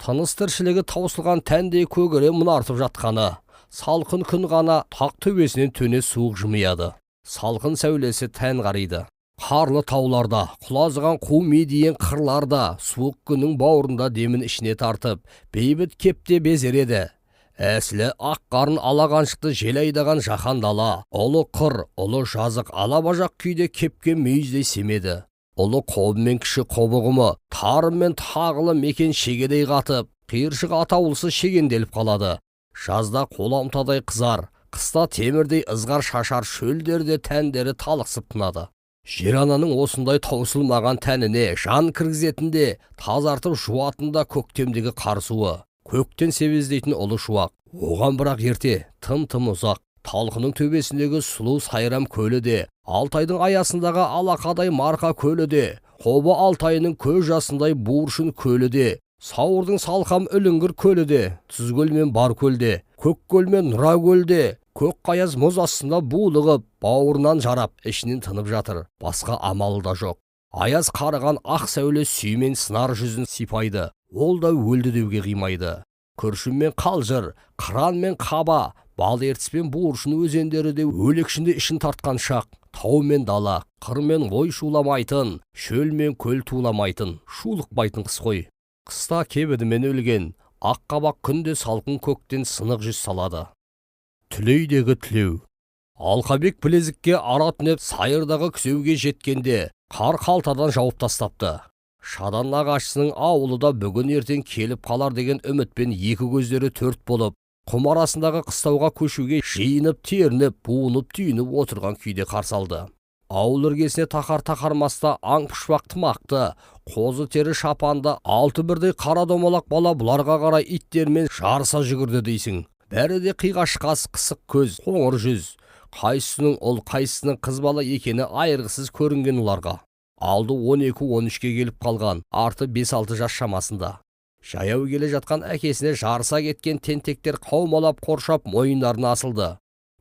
Speaker 1: Тыныс тіршілігі таусылған тәндей көгере мұнартып жатқаны, салқын күн ғана тақ төбесінен төне суық жымияды. Салқын сәулесі тән қариды. Қарлы тауларда, құлазыған қу медиен қырларда, суық күннің бауырында демін ішіне тартып, бейбіт кепте безер еді. Әсілі ақ қарын алағаншықты жел айдаған жаһан дала, ұлы қыр, ұлы жазық алабажақ күйде кепке мүйіздей семеді. Ұлы қобы мен кіші қобығымы, тарым мен тағылы мекен шегедей қатып, қиыршық атаулысы шегенделіп қалады. Жазда қоламтадай қызар, қыста темірдей ызғар шашар шөлдерде тәндері талықсып тынады. Жер ананың осындай таусылмаған тәніне жан кіргізетінде, тазартып жуатында көктемдегі қар суы, көктен себездейтін ұлы шуақ. Оған бірақ ерте, тым ұзақ, талқының төбесіндегі сұлу сайрам көлі де, Алтайдың аясындағы алақадай марқа көлі де, Қобы Алтайының көз жасындай буыршын көлі де, Сауырдың салқам үліңгір көлі де, Тұзкөл мен Баркөл де, Көккөл мен Нұра көл де, көк қаяз мұз астында булығып, бауырынан жарап, ішінен тынып жатыр. Басқа амалы да жоқ. Аяз қарыған ақ сәуле сүймен сынар жүзін сипайды. Ол да өлді деуге қимайды. Күршім мен қалжыр, қыран мен қаба, бал ертіс пен буыршын өзендері де өлекшінде ішін тартқан шақ. Тау мен дала, қыр мен ой шуламайтын, шөл мен көл туламайтын, шулықпайтын қыс қой. Қыста кебідімен өлген, ақ қабақ күнде салқын көктен сынық жүз салады. Түлейдегі түлеу. Алқабек білезікке ара түнеп сайырдағы күзеуге жеткенде, қар қалтадан жауып тастапты. Шадан нағашысының ауылы да бүгін ертең келіп қалар деген үмітпен екі көздері төрт болып, құм арасындағы қыстауға көшуге жиынып, терініп, буынып, түйініп отырған күйде қарсы алды. Ауыл іргесіне тақар-тақармаста аң пұшпақ тымақты, қозы тері шапанды, алты бірдей қара домалақ бала бұларға қарай иттермен жарыса жүгірді дейсің. Бәрі де қиғаш қас, қысық көз, қоңыр жүз. Қайсының ұл, қайсының қыз бала екені айырғысыз көрінген оларға. Алды 12-13-ке келіп қалған, арты 5-6 жас шамасында. Жаяу келе жатқан әкесіне жарыса кеткен тентектер қаумалап қоршап мойындарына асылды.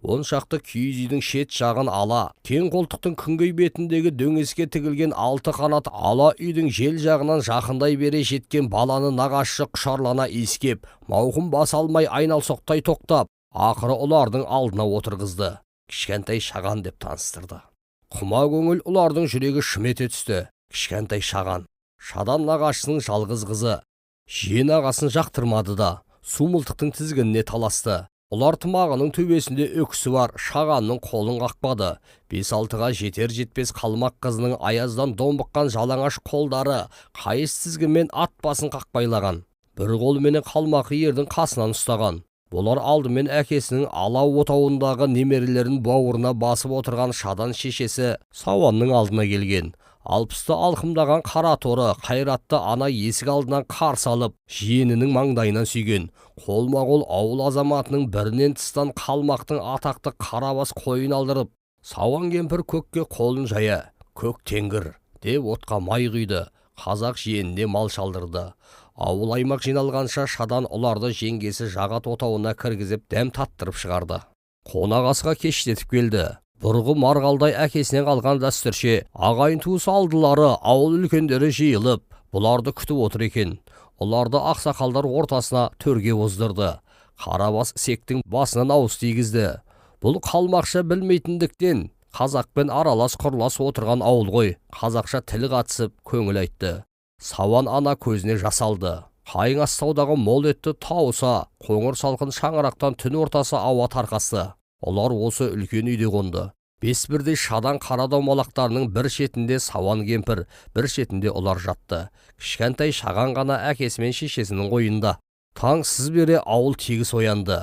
Speaker 1: Он шақты киіз үйдің шет жағын ала, кең қолтықтың күнгей бетіндегі дөңеске тігілген 6 қанат ала үйдің жел жағынан жақындай бере жеткен баланы нағашы құшарлана иіскеп, мауқын баса алмай айналсоқтай тоқтап, ақыры ұлардың алдына отырғызды. Кішкентай Шаған деп таныстырды. Құма көңіл ұлардың жүрегі шым ете түсті. Кішкентай Шаған, Шадан нағашысының жалғыз қызы. Жиен ағасын жақтырмады да, су мылтықтың тізгініне таласты. Ұлар тымағының төбесінде өксі бар, Шағанның қолын қақпады. 5-6-ға жетер-жетпес қалмақ қызының аяздан домбыққан жалаңаш қолдары қайыс тізгінмен ат басын қақпайлаған. Бір қолыменен қалмақы ердің қасынан ұстаған. Бұлар алдымен әкесінің алау отауындағы немерелерін бауырына басып отырған Шадан шешесі Сауанның алдына келген. Алпысты алқымдаған қара торы қайратты ана есік алдынан қарсы алып, жиенінің маңдайынан сүйген. Қолма-қол ауыл азаматының бірінен тыстан қалмақтың атақты қарабас қойын алдырып, Сауан кемпір көкке қолын жая, көк теңгір деп отқа май құйды. Қазақ жиеніне мал шалдырды. Ауыл аймақ жиналғанша Шадан ұларды жеңгесі Жағат отауына кіргізіп дәм таттырып шығарды. Қонақасыға кештетіп келді. Бұрғы марғалдай әкесінен қалған дәстүрше ағайын туыс алдылары, ауыл үлкендері жиылып, бұларды күтіп отыр екен. Оларды ақсақалдар ортасына төрге оздырды. Қарабас сектің басынан ауыз тигізді. Бұл қалмақша білмейтіндіктен қазақпен аралас құрлас отырған ауыл ғой. Қазақша тіл қатысып көңіл айтты. Сауан ана көзіне жас алды. Қайың астаудағы мол етті тауыса, қоңыр салқын шаңырақтан түн ортасы ауа тарқасты. Олар осы үлкен үйде қонды. Бес бірдей Шадан қара домалақтарының бір шетінде Сауан кемпір, бір шетінде олар жатты. Кішкентай Шаған ғана әкесі мен шешесінің қойында. Таң сыз бере ауыл тегіс оянды.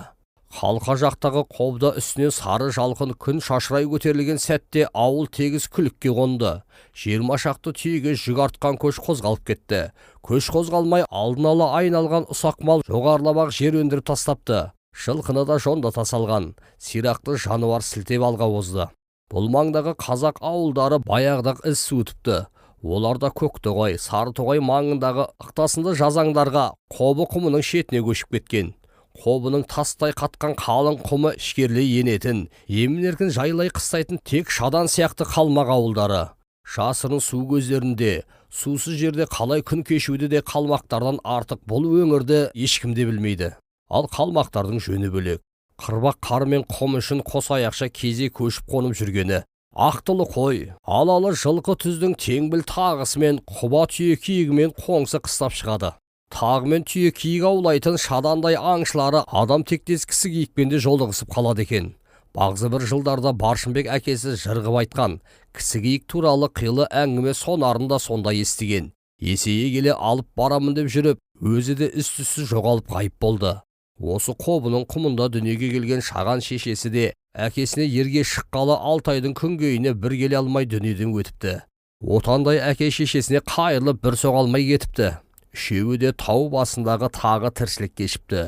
Speaker 1: Қалқа жақтағы қобда үстіне сары жалқын күн шашырай көтерілген сәтте ауыл тегіс күлікке қонды. 20 шақты түйеге жүк артқан көш қозғалып кетті. Көш қозғалмай алдын ала айналған ұсақ мал жоғарылап жер өндіріп тастапты. Жылқыны да жондата салған. Сирақты жануар сілтеп алға озды. Бұл маңдағы қазақ ауылдары баяғыдағы із суытыпты. Оларда Көктоғай, Сарытоғай маңындағы ықтасынды жазаңдарға Қобы құмының шетіне көшіп кеткен. Қобының тастай қатқан қалың құмы ішкерлей енетін, емін-еркін жайлай қыстайтын тек Шадан сияқты қалмақ ауылдары. Жасырын су көздерінде, сусыз жерде қалай күн кешуді де қалмақтардан артық бұл өңірді ешкім де білмейді. Ал қалмақтардың жөні бөлек. Қырбақ қар мен құм үшін қос аяқша кезе көшіп қонып жүргені. ақтылы қой, алалы жылқы түздің теңбіл тағысымен, құба түйе киігімен қоңсы қыстап шығады. Тағымен түйе киік аулайтын шадандай аңшылары адам тектес кісі киікпен де жолығысып қалады екен. Бағзы бір жылдарда Баршынбек әкесі жырғып айтқан кісі киік туралы қилы әңгіме сонарында сонда естіген. Есейе келе алып барамын деп жүріп, өзі де із-түзсіз жоғалып ғайып болды. Осы қобының құмында дүниеге келген Шаған шешесі де әкесіне ерге шыққалы 6 айдың күнгейіне бір келе алмай дүниеден өтіпті. Отандай әке шешесіне қайырылып бір соға алмай кетіпті. Үшеуі де тау басындағы тағы тіршілік кешіпті.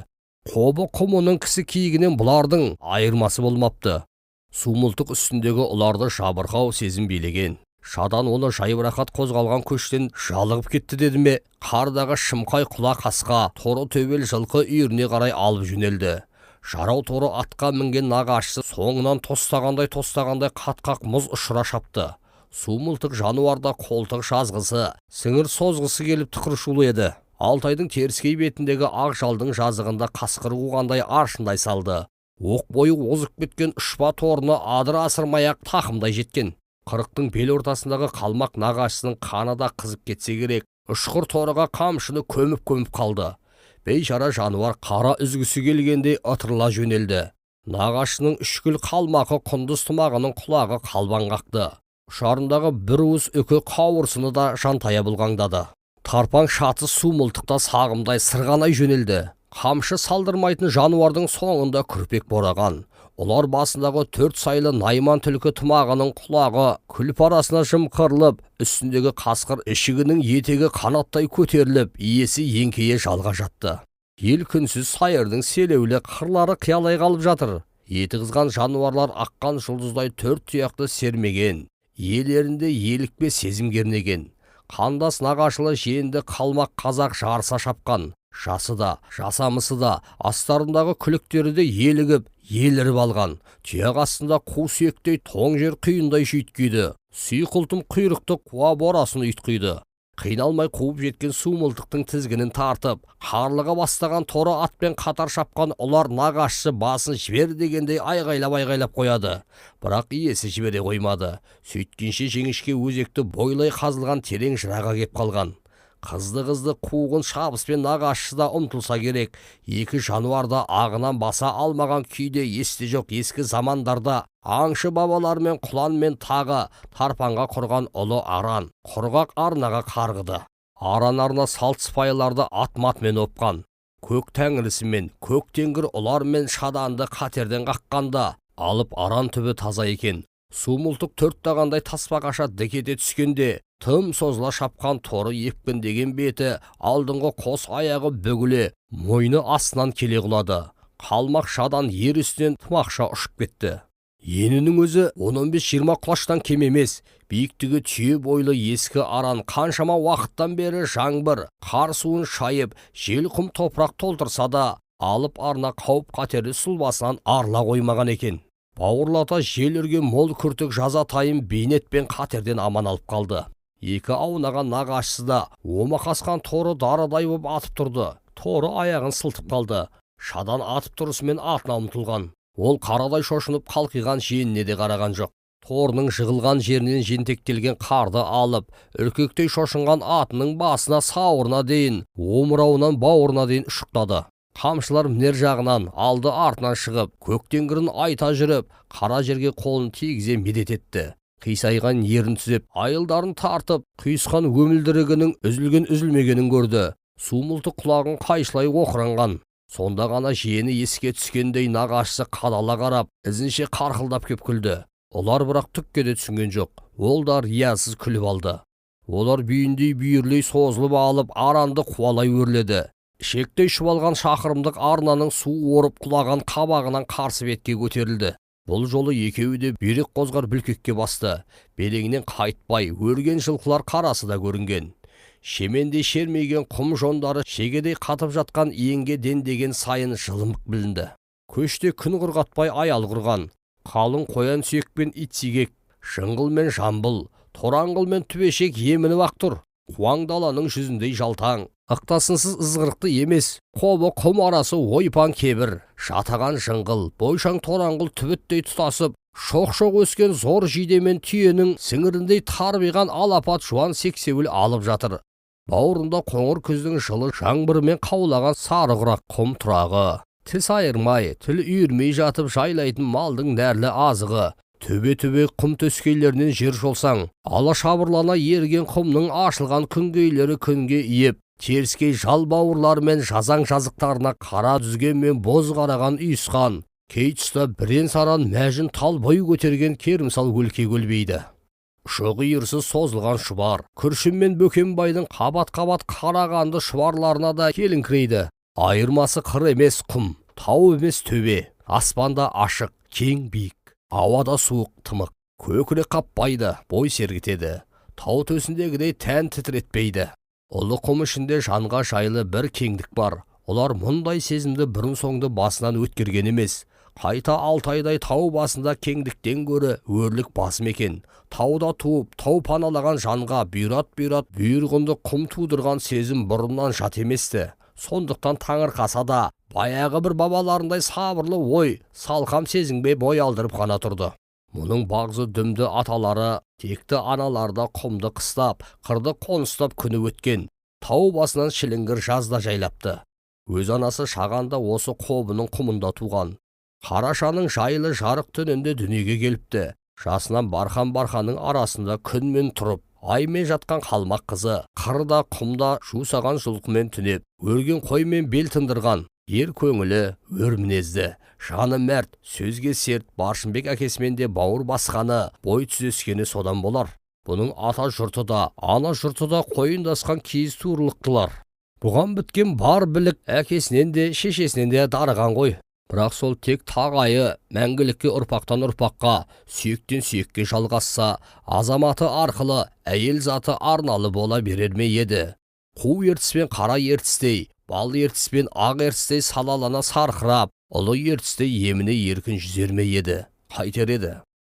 Speaker 1: Қобы құмының кісі киігінен бұлардың айырмасы болмапты. Сумылтық үстіндегі ұларды жабырқау сезім билеген. Шадан оны жайбырақат қозғалған көштен жалығып кетті деді ме, қардағы шымқай құла қасқа, торы төбел жылқы үйіріне қарай алып жөнелді. Жарау торы атқа мінген нағашысы соңынан тостағандай қатқақ мұз ұшыра шапты. Сумылтық жануарда қолтық жазғысы, сіңір созғысы келіп тықыршулы еді. Алтайдың теріскей бетіндегі ақ жалдың жазығында қасқыр қуғандай аршындай салды. Оқ бойы озып кеткен ұшпа торыны адыр асырмай-ақ тақымдай жеткен. Қырықтың бел ортасындағы қалмақ нағашысының қаны да қызып кетсе керек. Ұшқыр торыға қамшыны көміп қалды. Бейшара жануар қара үзгісі келгенде ытырыла жөнелді. Нағашының үшкіл қалмақы құндыз тымағының құлағы қалбаң қақты. Ұшарындағы бір уыс үкі қауырсыны да жантая бұлғаңдады. Тарпаң шаты Сумылтықта сағымдай сырғанай жөнелді. Қамшы салдырмайтын жануардың соңында күрпек бораған. Олар басындағы 4 сайлы найман түлкі тымағының құлағы күліп арасына жымқырылып, үстіндегі қасқыр ішігінің етегі қанаттай көтеріліп, иесі еңкейе жалға жатты. Ел күнсіз сайырдың селеулі қырлары қиялай қалып жатыр. Еті қызған жануарлар аққан жұлдыздай 4 тұяқты сермеген. Елерінде елікпе сезім кернеген. Қандас нағашылы жиенді қалмақ қазақ жарыса шапқан. Жасы да, жасамысы да, астарындағы күліктері де елігіп, еліріп алған. Тұяқ астында қу сүйектей тоң жер құйындай жүйткүйді. Сүйқылтым құйрықты қуа борасын ұйтқүйді. Қиналмай қуып жеткен Сумылтықтың тізгінін тартып, қарлыға бастаған торы атпен қатар шапқан олар нағашысы басын жібер дегендей айғайлап қояды. Бірақ иесі жібере қоймады. Сөйткенше жеңішке өзекті бойлай қазылған терең жыраға кеп қалған. Қызды қуғын шабыспен нағашысы да ұмтылса керек. Екі жануар да ағынан баса алмаған күйде есте жоқ ескі замандарда аңшы бабалармен құланмен тағы тарпанға құрған ұлы аран, құрғақ арнаға қарғыды. Аран салт сыпайларды атматмен опқан. Көк тәңірісімен, көк теңгір ұлармен шаданды қатерден қаққанда, алып аран түбі таза екен. Сумылтық 4 тағандай таспақаша дікете түскенде, тым созыла шапқан торы екпіндеген беті, алдыңғы қос аяғы бүгіле, мойны астынан келе құлады. Қалмақ шадан ер үстінен тымақша ұшып кетті. Енінің өзі 15-20 құлаштан кем емес, биіктігі түйе бойлы ескі аран қаншама уақыттан бері жаңбыр, қар суын шайып, жел құм топырақ толтырса да, алып арна қауіп қатерлі сұлбасынан арла қоймаған екен. Бауырлата жел үрген мол күртік жазатайым бейнетпен қатерден аман алып қалды. Екі аунаған нағашысы да омақасқан торы дарыдай боп атып тұрды. Торы аяғын сылтып қалды. Шадан атып тұрысымен атына ұмтылған. Ол қарадай шошынып қалқиған жиеніне де қараған жоқ. Торының жығылған жерінен жентектелген қарды алып, үркектей шошынған атының басына сауырына дейін, омырауынан бауырына дейін ұшықтады. Қамшылар мінер жағынан алды артынан шығып, көктеңгірін айта жүріп, қара жерге қолын тигізе медет етті. Қисайған ерін түзеп, айылдарын тартып, құйысқан өмілдірігінің үзілмегенін көрді. Сумылтық құлағын қайшылай оқыранған. Сонда ғана жиені еске түскендей нағашысы қадала қарап, ізінше қарқылдап кеп күлді. Олар бірақ түкке де түсінген жоқ. Ол да риясыз күліп алды. Олар бүйіндей бүйірлей созылып алып, аранды қуалай өрледі. Шектей шұбалған шақырымдық арнаның су орып құлаған қабағынан қарсы бетке көтерілді. Бұл жолы екеуі де бүйрек қозғар бүлкекке басты. Белеңінен қайтпай, өрген жылқылар қарасы да көрінген. Шеменде шермейген құм жондары шегедей қатып жатқан иенге дендеген сайын жылымық білінді. Көште күн құрғатпай аял құрған. Қалың қоян сүйекпен ит сигек, жыңғыл мен жамбыл, тораңғыл мен түбешек еміні бақ тұр. Қуаң даланың жүзіндей жалтаң. Ықтасынсыз ызғырықты емес, қобы құм арасы ойпан кебір, жатаған жыңғыл, бойшаң тораңғыл түбіттей тұтасып, Шоқ-шоқ өскен зор жидемен түйенің сіңіріндей тарбиған алапат жуан сексеуіл алып жатыр. Бауырында қоңыр күздің жылы жаңбырымен қаулаған сары құрақ құм тұрағы. Тіс айырмай, тіл үйірмей жатып жайлайтын малдың нәрлі азығы. Төбе-төбе құм төскейлерінен жер жолсаң, ала шабырлана ерген құмның ашылған күнгейлері күнге иіп, теріскей жал бауырларымен жазаң жазықтарына қара дүзген мен боз қараған үйісқан, кей тұста бірен саран мәжін тал бой көтерген керімсал өлке көлбейді. Шоғы үйірсіз созылған шұбар, күршім мен бөкенбайдың қабат-қабат қарағанды шұбарларына да келіңкірейді. Айырмасы қыр емес құм, тау емес төбе, аспанда ашық, кең биік, ауада суық тымық, көкірек қаппайды, бой сергітеді, тау төсіндегідей тән тітіретпейді. Ұлы құм ішінде жанға жайлы бір кеңдік бар. Олар мұндай сезімді бұрын соңды басынан өткерген емес. Қайта Алтайдай тау басында кеңдіктен гөрі өрлік басым екен. Тауда туып, тау паналаған жанға бүйрат-бүйрат бүйірғынды құм тудырған сезім бұрыннан жат еместі. Сондықтан таңырқаса да, баяғы бір бабаларындай сабырлы ой, салқам сезіңбей бой алдырып қана тұрды. Мұның бағзы дүмді аталары, текті аналарда құмды қыстап, қырды қоныстап күні өткен. Тау басынан шіліңгір жазда жайлапты. Өз анасы шағанда осы қобының құмында туған. Қарашаның жайлы жарық түнінде дүниеге келіпті. Жасынан бархан-барханның арасында күнмен тұрып, аймен жатқан қалмақ қызы, қырда құмда жусаған жылқымен түнеп, өрген қоймен бел тындырған, ер көңілі, өр мінезді, жаны мәрт, сөзге серт Баршынбек әкесімен де бауыр басқаны, бой түзескені содан болар. Бұның ата жұрты да, ана жұрты да қойындасқан киіз туырлықтылар. Бұған біткен бар білік әкесінен де, шешесінен де дарыған ғой. Бірақ сол тек тағайы мәңгілікке ұрпақтан ұрпаққа, сүйектен сүйекке жалғасса, азаматы арқылы, әйел заты арналы бола берер ме еді. Қу ертіспен қара ертістей, бал ертіспен ақ ертістей салалана сарқырап, ұлы ертістей еміне еркін жүзер ме еді. Қайтер еді.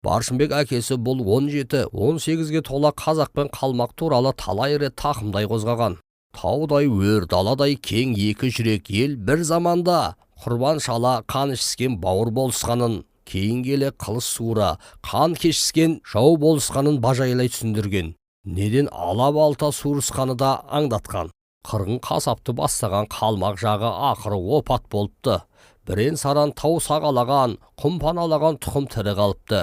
Speaker 1: Баршынбек әкесі бұл 17-18-ге тола қазақ пен қалмақ туралы талай рет тақымдай қозғаған. Таудай өр, даладай кең екі жүрек ел бір заманда құрбан шала қан ішіскен бауыр болысқанын, кейін келе қылыш суыра қан кешіскен жау болысқанын бажайлай түсіндірген. Неден ала балта суырысқаны да аңдатқан. Қырғын қасапты бастаған қалмақ жағы ақыры опат болыпты. Бірен саран тау сағалаған, құм паналаған тұқым тірі қалыпты.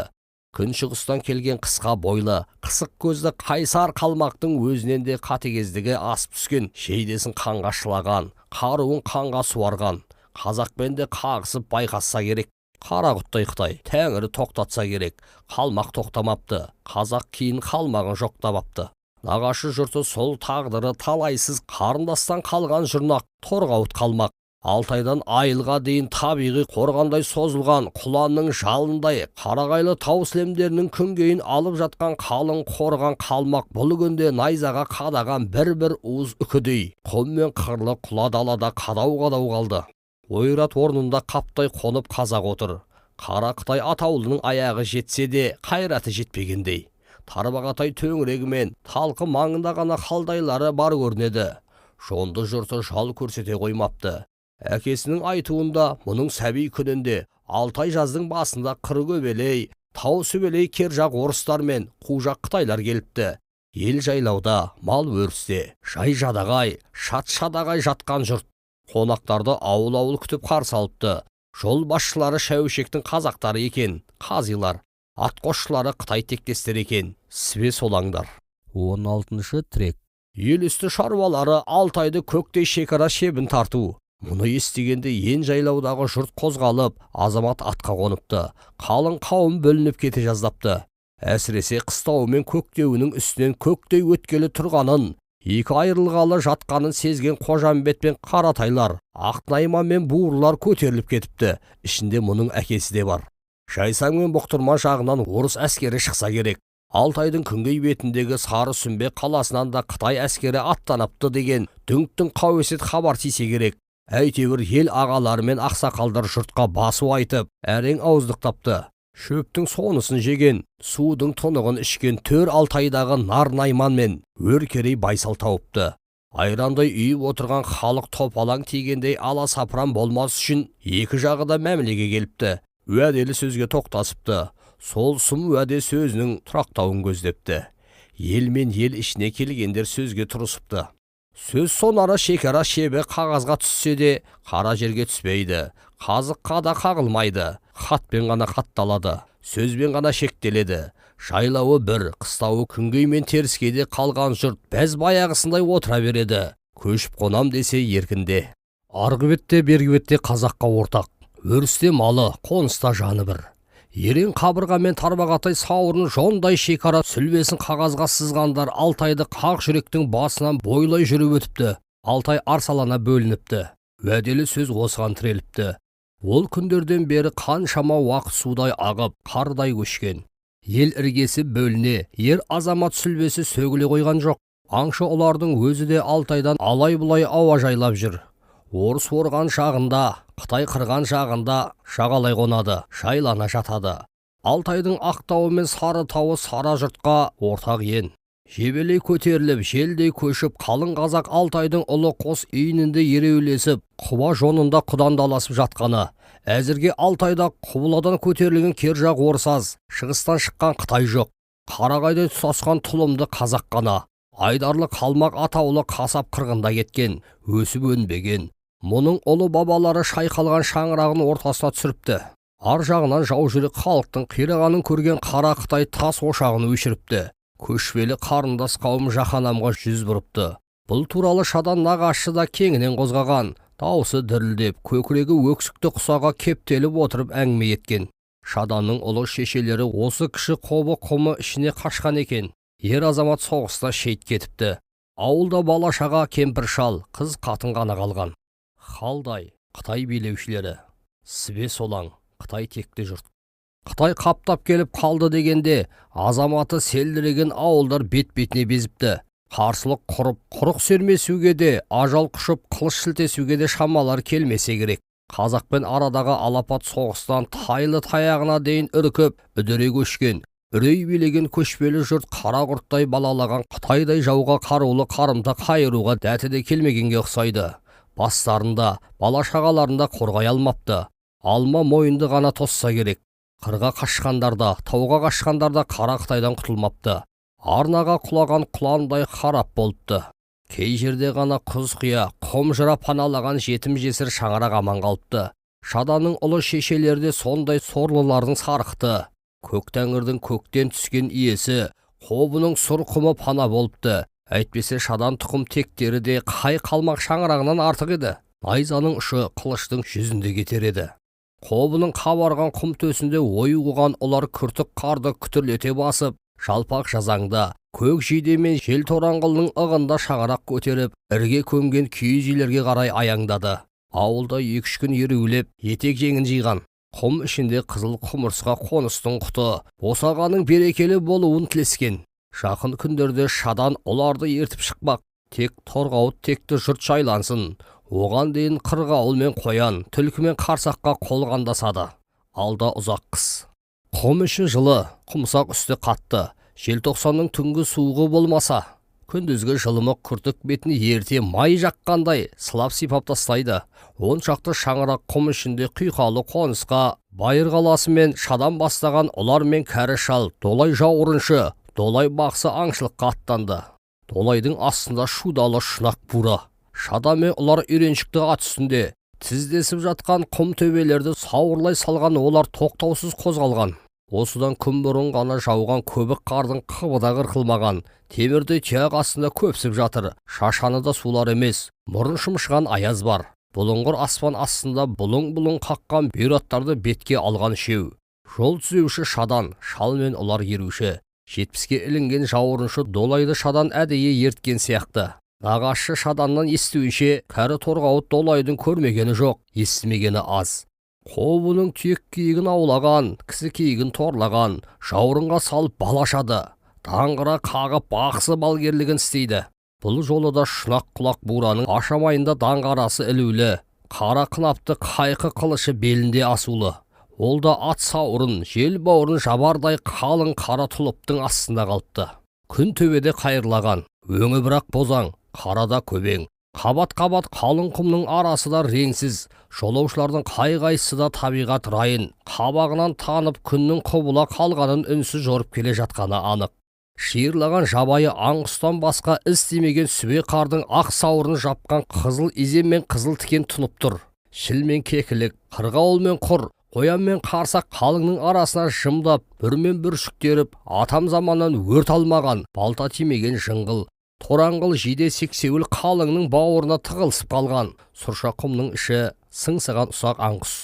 Speaker 1: Күншығыстан келген қысқа бойлы, қысық көзді қайсар қалмақтың өзінен де қатыгездігі асып түскен, шейдесін қанға шылаған, қаруын қанға суарған. Қазақпен де қағысып байқасса керек. Қарақұттай Қытай, тәңірі тоқтатса керек. Қалмақ тоқтамапты, қазақ кейін қалмағын жоқтамапты. Нағашы жұрты сол тағдыры талайсыз қарындастан қалған жұрнақ, торғауыт қалмақ. Алтайдан Айылға дейін табиғи қорғандай созылған құланның жалындай қарағайлы тау сілемдерінің күнгейін алып жатқан қалың қорған қалмақ бұл күнде найзаға қадаған бір-бір уыз үкідей құм мен қырлы құла далада қадау-қадау қалды. Ойрат орнында қаптай қонып қазақ отыр. Қара Қытай атаулының аяғы жетсе де қайраты жетпегендей. Тарбағатай төңірегімен талқы маңында ғана қалдайлары бар көрінеді. Жонды жұрты жал көрсете қоймапты. Әкесінің айтуында мұның сәби күнінде Алтай жаздың басында Қыргөбелей, Тау Сүбелей кержақ орыстар мен қужақ Қытайлар келіпті. Ел жайлауда, мал өрісте, жай жадағай, шат-шадағай жатқан жұрт. Қонақтарды ауыл-ауыл күтіп қарсы алыпты. Жол басшылары Шәуешектің қазақтары екен, қазилар, атқосшылары Қытай тектестер екен, сібе солаңдар. 16-шы трек. Ел үсті шаруалары Алтайды көктей шекара шебін тарту. Мұны естігенде ен жайлаудағы жұрт қозғалып, азамат атқа қоныпты. Қалың қауым бөлініп кете жаздапты. Әсіресе қыстауы мен көктеуінің үстінен көктей өткелі тұрғанын, екі айырылғалы жатқанын сезген Қожамбет пен Қаратайлар, Ақтнайман мен Буырлар көтеріліп кетіпті. Ішінде мұның әкесі де бар. Жайсаң мен Бұқтырма жағынан орыс әскері шықса керек. Алтайдың күнгей бетіндегі Сары Сүмбе қаласынан да Қытай әскері аттанапты деген дүңктің қауесет хабар тисе керек. Әйтеуір ел ағалары мен ақсақалдар жұртқа басу айтып, әрең ауыздықтапты. Шөптің сонысын жеген, судың тұнығын ішкен төр Алтайдағы Нар-Найман мен Өркерей байсал тауыпты. Айрандай үйіп отырған халық топалаң тигендей аласапыран болмас үшін екі жағы да мәмілеге келіпті. Уәделі сөзге тоқтасыпты. сол сұм уәде сөзінің тұрақтауын көздепті. Ел мен ел ішіне келгендер сөзге тұрысыпты. Сөз сонара шекара шебі қағазға түссе де қара жерге түспейді, қазыққа да қағылмайды, хатпен ғана хатталады, сөзбен ғана шектеледі. Жайлауы бір, қыстауы күнгей мен теріскейде қалған жұрт бәз баяғысындай отыра береді. Көшіп қонам десе еркінде. Арғы бетте бергі бетте қазаққа ортақ, өрісте малы, қоныста жаны бір. Ерен қабырға мен тарбағатай сауырын жондай шекара сүлбесін қағазға сызғандар Алтайды қақ жүректің басынан бойлай жүріп өтіпті. Алтай арсалана бөлініпті. Уәделі сөз осыған тіреліпті. Ол күндерден бері қаншама уақыт судай ағып, қардай көшкен. Ел іргесі бөліне, ер азамат сүлбесі сөгіле қойған жоқ. Аңшы олардың өзі де Алтайдан алай-бұлай ауа жайлап жүр. Орыс орған шағында, Қытай қырған жағында жағалай қонады, шайлана жатады. Алтайдың ақтауы мен сары тауы сара жұртқа ортақ ен. Жебелей көтеріліп, желдей көшіп, қалың қазақ Алтайдың ұлы қос үйінінде ереулесіп, құба жонында құдандаласып жатқаны. Әзірге Алтайда құбыладан көтерілген кержақ орсаз, шығыстан шыққан Қытай жоқ. Қарағайдай тұсасқан тұлымды қазақ қана. Айдарлы қалмақ атаулы қасап қырғында кеткен, өсіп өнбеген. Мұның ұлы бабалары шайқалған шаңырағын ортасына түсіріпті. Ар жағынан жау жүрек халықтың қирағанын көрген қара Қытай тас ошағын өшіріпті. Көшпелі қарындас қауым жаһанамға жүз бұрыпты. Бұл туралы Шадан нағашы да кеңінен қозғаған, даусы дірілдеп, көкірегі өксікті құсаға кептеліп отырып әңгіме еткен. Шаданның ұлы шешелері осы кіші қобы құмы ішіне қашқан екен. Ер азамат соғыста шейіт кетіпті. Ауылда бала-шаға, кемпір-шал, қыз қатын ғана қалған. Халдай, Қытай билеушілері, сібе солаң, Қытай текті жұрт. Қытай қаптап келіп қалды дегенде, азаматы селдіреген ауылдар бет-бетіне безіпті. Қарсылық құрып, құрық сермесуге де, ажал құшып, қылыш сілтесуге де шамалар келмесе керек. Қазақпен арадағы алапат соғыстан тайлы таяғына дейін үркіп, үдіре көшкен, үрей билеген көшпелі жұрт қара құрттай балалаған Қытайдай жауға қарулы қарымта қайыруға дәті де келмегенге ұқсайды. Бастарында, бала-шағаларында қорғай алмапты. Алма мойынды ғана тосса керек. Қырға қашқандарда, тауға қашқандарда қара Қытайдан құтылмапты. Арнаға құлаған құландай харап болыпты. Кей жерде ғана құз-қия, құм-жыра паналаған жетім жесір шаңырақ аман қалыпты. Шаданның ұлы шешелерде сондай сорлылардың сарықты. Көк тәңірдің көктен түскен иесі, қобының сұр құмы пана болыпты. Әйтпесе Шадан тұқым тектері де қай қалмақ шаңырағынан артық еді. Найзаның ұшы қылыштың жүзінде кетер еді. Қобының қабарған құм төсінде ой қуған олар күртік қарды күтірлете басып, жалпақ жазаңда, көк жиде мен жел тораңғылының ығында шаңырақ көтеріп, ірге көмген киіз үйлерге қарай аяңдады. Ауылда 2-3 күн ереулеп, етек жеңін жиған. Құм ішінде қызыл құмырсқа қоныстың құты, босағаның берекелі болуын тілескен. Жақын күндерде Шадан оларды ертіп шықпақ. Тек торғауыт текті жұрт шайлансын. Оған дейін қырғауыл мен қоян, түлкі мен қарсаққа қолғандасады. Алда ұзақ қыс. Құм іші жылы, құмсақ үсті қатты. Желтоқсанның түнгі суығы болмаса, күндізгі жылымық күртік бетін ерте май жаққандай сылап сипап тастайды. Шақты шаңырақ құм ішінде құйқалы қонысқа, Байыр қаласы мен Шадан бастаған олар мен кәрі шал, долай жауырыншы, долай бақсы аңшылыққа аттанды. Долайдың астында шудалы шұнақ бура. Шада мен олар үйреншікті ат үстінде. Тіздесіп жатқан құм төбелерді сауырлай салған олар тоқтаусыз қозғалған. Осыдан күн бұрын ғана жауған көбік қардың қыбыда қырқылмаған. Темірді тұяқ астында көпсіп жатыр. Шашаны да сулар емес. Мұрын шымшыған аяз бар. Бұлыңғыр аспан астында бұлың-бұлың қаққан бүйраттарды бетке алған шеу. Жол түзеуші Шадан, шал мен олар еруші. 70-ке ілінген жауырыншы Долайды Шадан әдейі ерткен сияқты. Нағашы Шаданнан естуінше, кәрі торғауыт Долайдың көрмегені жоқ, естімегені аз. Қобының түйек киігін аулаған, кісі киігін торлаған, жауырынға салып балашады. Таңғыра қағып бақсы балгерлігін істейді. Бұл жолы да шұнақ құлақ бураның ашамайында даңғарасы ілулі, қара қынапты қайқы қылышы белінде асулы. Ол да ат сауырын, жел бауырын жабардай қалың қара тұлыптың астында қалыпты. Күн төбеде қайырлаған, өңі бірақ бозаң, қарада көбең. Қабат-қабат қалың құмның арасы да реңсіз, жолаушылардың қай-қайсысы да табиғат райын қабағынан танып күннің құбыла қалғанын үнсіз жорып келе жатқаны анық. Шиырлаған жабайы аңқұстан басқа істемеген сүбе қардың ақ сауырын жапқан қызыл изен мен қызыл тікен тұнып тұр. Шіл мен кекілік, қырғауыл мен құр, қоян мен қарсақ қалыңның арасына жымдап, бүрмен бүршіктеріп, атам заманнан өрт алмаған, балта тимеген жыңғыл, тораңғыл жиде сексеуіл қалыңның бауырына тығылысып қалған. Сұрша құмның іші сыңсыған ұсақ аңқұс.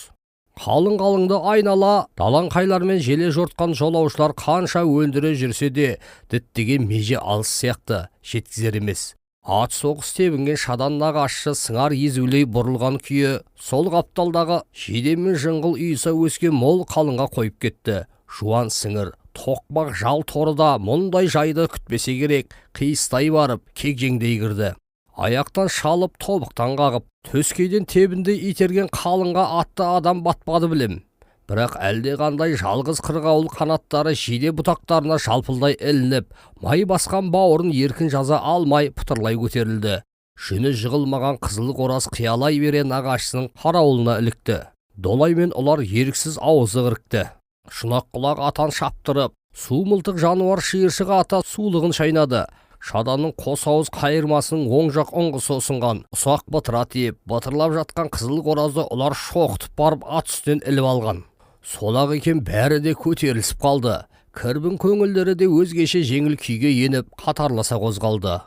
Speaker 1: Қалың-қалыңды айнала, далаңқайлар мен желе жортқан жолаушылар қанша өндіре жүрсе де, діттеген меже алыс сияқты, жеткізер емес. Ат соғыс тебінген шадан нағашысы сыңар езулей бұрылған күйі, сол қапталдағы жиде мен жыңғыл үйіса өскен мол қалыңға қойып кетті. Жуан сіңір, тоқпақ жал торыда мұндай жайды күтпесе керек, қиыстай барып, кегжеңдей кірді. Аяқтан шалып, тобықтан қағып, төскейден тебінде итерген қалыңға атты адам батпады білем. Бірақ әлде қандай жалғыз қырғауыл қанаттары жиде бұтақтарына жалпылдай ілініп, май басқан бауырын еркін жаза алмай пұтырлай көтерілді. Жүні жығылмаған қызыл қораз қиялай бере нағашысының қарауылына ілікті. Долай мен олар еріксіз аузы қырықты. Шұнақ құлақ атан шаптырып, су мылтық жануар шиыршық ата сулығын шайнады. Шаданның қос ауыз қайырмасының оң жақ ұңғысы ұсынған, ұсақ бытыра тиіп, бытырлап жатқан қызыл қоразды олар шоқытып барып ат үстінен іліп алған. Солақ екен бәрі де көтерілісіп қалды. Кірбің көңілдері де өзгеше жеңіл күйге еніп, қатарласа қозғалды.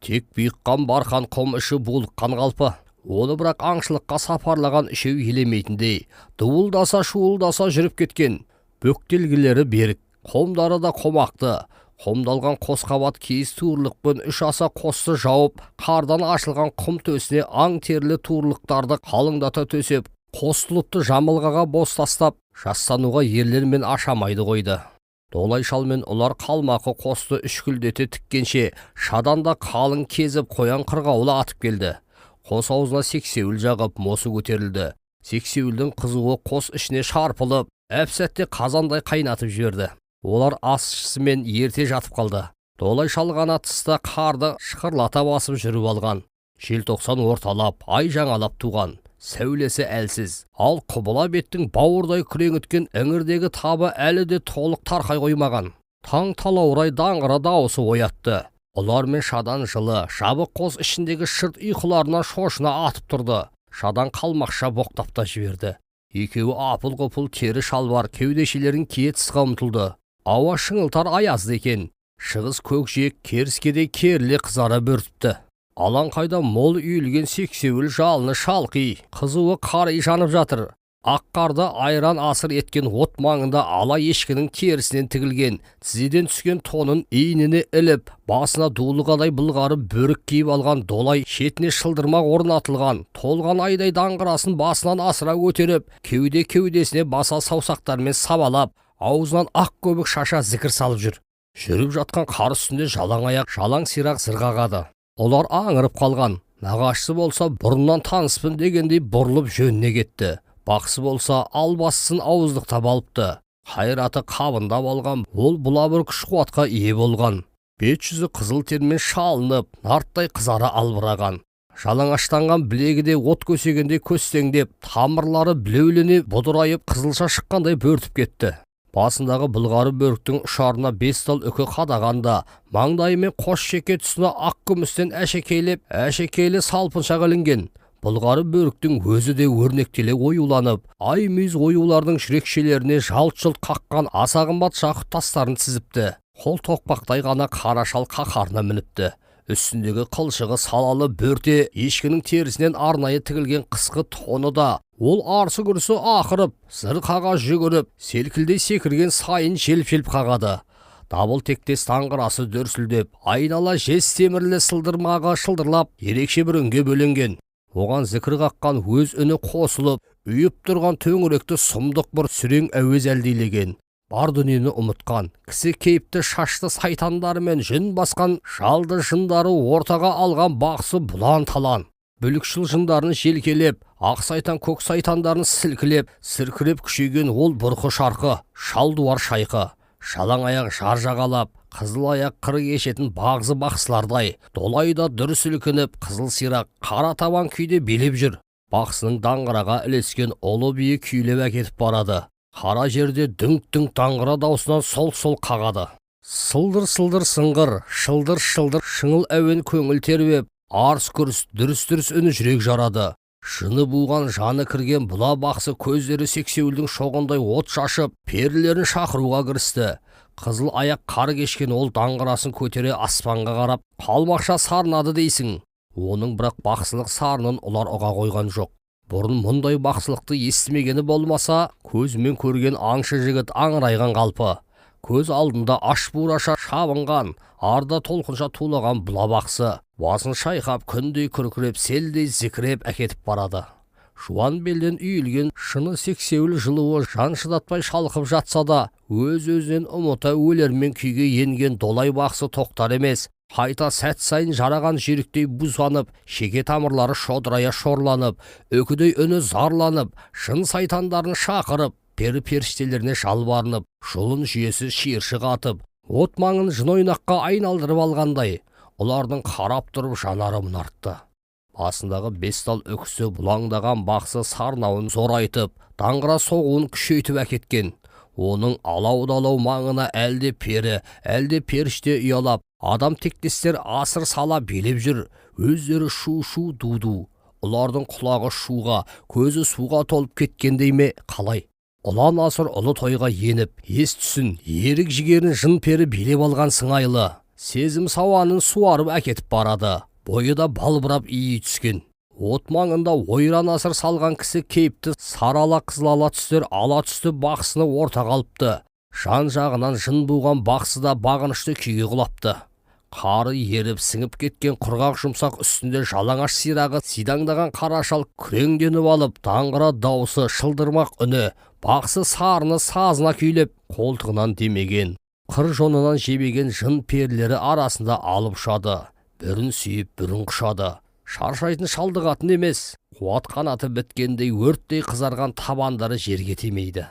Speaker 1: Тек биыққан барқан құм іші булыққан қалпы. Оны бірақ аңшылыққа сапарлаған үшеу елемейтіндей, дуылдаса шуылдаса жүріп кеткен. Бөктелгілері берік, қомдары да қомақты. Қомдалған қосқабат киіз туырлықпен үш аса қосты жауып, қардан ашылған құм төсіне аң терлі туырлықтарды қалыңдата төсеп, қос тұлыпты жамылғаға бос тастап, жастануға ерлер мен ашамайды қойды. Долай шал мен олар қалмақы қосты үшкілдете тіккенше, шаданда қалың кезіп қоян қырғауылы атып келді. Қос аузына сексеуіл жағып, мосы көтерілді. Сексеуілдің қызуы қос ішіне шарпылып, әп-сәтте қазандай қайнатып жіберді. Олар асшысымен ерте жатып қалды. Долай шалғана тыста қарды шықырлата басып жүріп алған. Желтоқсан орталап, ай жаңалап туған. Сәулесі әлсіз. Ал құбыла беттің бауырдай күреңіткен іңірдегі табы әлі де толық тарқай қоймаған. Таң талаурай даңғыра дауысы оятты. Олар мен шадан жылы, жабық қос ішіндегі шырт ұйқыларынан шошына атып тұрды. Шадан қалмақша боқтапта жіберді. Екеуі апыл-ғұпыл тері шалбар кеудешелерін кие тысқа ұмтылды. Ауа шыңылтар аязды екен. Шығыс көкжиек керіскедей керіле қызара бөртіпті. Алаңқайда мол үйілген сексеуіл жалыны шалқи, қызуы қарай жанып жатыр. Ақ қарды айран асыр еткен от маңында ала ешкінің терісінен тігілген, тізеден түскен тонын иініне іліп, басына дулығадай бұлғары бөрік киіп алған долай шетіне шылдырмақ орнатылған, толған айдай даңғырасын басынан асыра көтеріп, кеудесіне баса саусақтармен сабалап, аузынан ақ көбік шаша зікір салып жүр. Жүріп жатқан қар үстінде жалаң аяқ, жалаң сирақ зырғағады. Олар аңырып қалған. Нағашысы болса бұрыннан таныспын дегендей бұрылып жөніне кетті. Бақсы болса албасысын ауыздықтап алыпты. Қайраты қабында болған, ол бұлабыр күш қуатқа ие болған. Бет жүзі қызыл термен шалынып, нарттай қызара албыраған. Жалаңаштанған білегі де от көсегенде көстеңдеп, тамырлары білеулене бұдырайып қызылша шыққандай бөртіп кетті. Басындағы бұлғары бөріктің ұшарына 5 тал үкі қадағанда, маңдайымен қос шеке тұсына ақ күмістен әшекейлі салпыншақ ілінген. Бұлғары бөріктің өзі де өрнектеле оюланып, ай мүйіз оюлардың жүрекшелеріне жалт-жұлт қаққан аса қымбат жақұт тастарын тізіпті. Қол тоқпақтай ғана қара шал қақарына мініпті. Үстіндегі қылшығы салалы бөрте ешкінің терісінен арнайы тігілген қысқы тоны да, ол арсы-күрсі ақырып, зырқаға жүгіріп, селкілдей секірген сайын желп-желп қағады. Дабыл тектес таңғырасы дөрсілдеп, айнала жез темірлі сылдырмаға шылдырлап, ерекше бір үнге бөленген. Оған зікір қаққан өз үні қосылып, үйіп тұрған төңіректі сұмдық бір сүрең әуез әлдейлеген. Бар дүниені ұмытқан, кісі кейіпті шашты сайтандарымен жүн басқан жалды жындары ортаға алған бақсы бұлан талан. Бүлікшіл жындарын желкелеп, ақ сайтан көк сайтандарын сілкілеп, сіркіреп күшейген ол бұрқы шарқы, шалдуар шайқы. жалаң аяқ жар жағалап, қызыл аяқ қыр кешетін бағзы бақсылардай, долайда дүр сілкініп, қызыл сирақ қара табан күйде билеп жүр. Бақсының даңғыраға ілескен ұлы биі күйлеп әкетіп барады. Қара жерде дүңк-дүңк даңғыра даусынан сол-сол қағады. Сылдыр-сылдыр сыңғыр, шылдыр-шылдыр шыңыл әуен көңіл тербеп, арс-күрс, дүрс-дүрс үні жүрек жарады. Жыны буған, жаны кірген бұла бақсы көздері сексеуілдің шоғындай от шашып, перілерін шақыруға кірісті. Қызыл аяқ қар кешкен ол даңғырасын көтере аспанға қарап, қалмақша сарнады дейсің. Оның бірақ бақсылық сарнын олар ұға қойған жоқ. Бұрын мұндай бақсылықты естімегені болмаса, көзімен көрген аңшы жігіт аңырайған қалпы. Көз алдында аш бураша шабынған, арда толқынша тулаған бұла бақсы, басын шайқап, күндей күркіреп, селдей зікіреп әкетіп барады. Жуан белден үйілген шыны сексеуіл жылуы жан шыдатпай шалқып жатса да, өз-өзінен ұмыта өлермен күйге енген долай бақсы тоқтар емес. Қайта сәт сайын жараған жеріктей бұзанып, шеге тамырлары шодырая шорланып, өкідей үні зарланып, шын сайтандарын шақырып, пері-періштелеріне жалбарынып, жолын жүйесі шиыршық атып, от маңын жын ойнаққа айналдырып алғандай, олардың қарап тұрып жанары мұнартты. Басындағы бестал өкісі бұлаңдаған бақсы сарнауын зорайтып, даңғыра соғуын күшейтіп әкеткен. Оның алау-далау маңына әлде пері, әлде періште ұялап, адам тектестер асыр сала билеп жүр. Өздері шу-шу ду-ду. Олардың құлағы шуға, көзі суға толып кеткендей ме қалай? Ұлан асыр ұлы тойға еніп, ес түсін, ерік жігерін жын пері билеп алған сыңайлы. Сезім сауанын суарып әкетіп барады. Бойы да балбырап ии түскен. От маңында ойран асыр салған кісі кейіпті сарала қызлала түстер ала түсті бақсыны орта қалыпты. Жан жағынан жын буған бақсы да бағынышты күйге құлапты. Қары еріп сіңіп кеткен құрғақ жұмсақ үстінде жалаңаш сирағы сидаңдаған қарашал күреңденіп алып, даңғыра даусы шылдырмақ үні, бақсы сарыны сазына күйлеп, қолтығынан демеген, қыр жонынан жебеген жын перілері арасында алып ұшады. Бірін сүйіп, бірін құшады. Шаршайтын шалдығатын емес, қуат қанаты біткендей өрттей қызарған табандары жерге тимейді.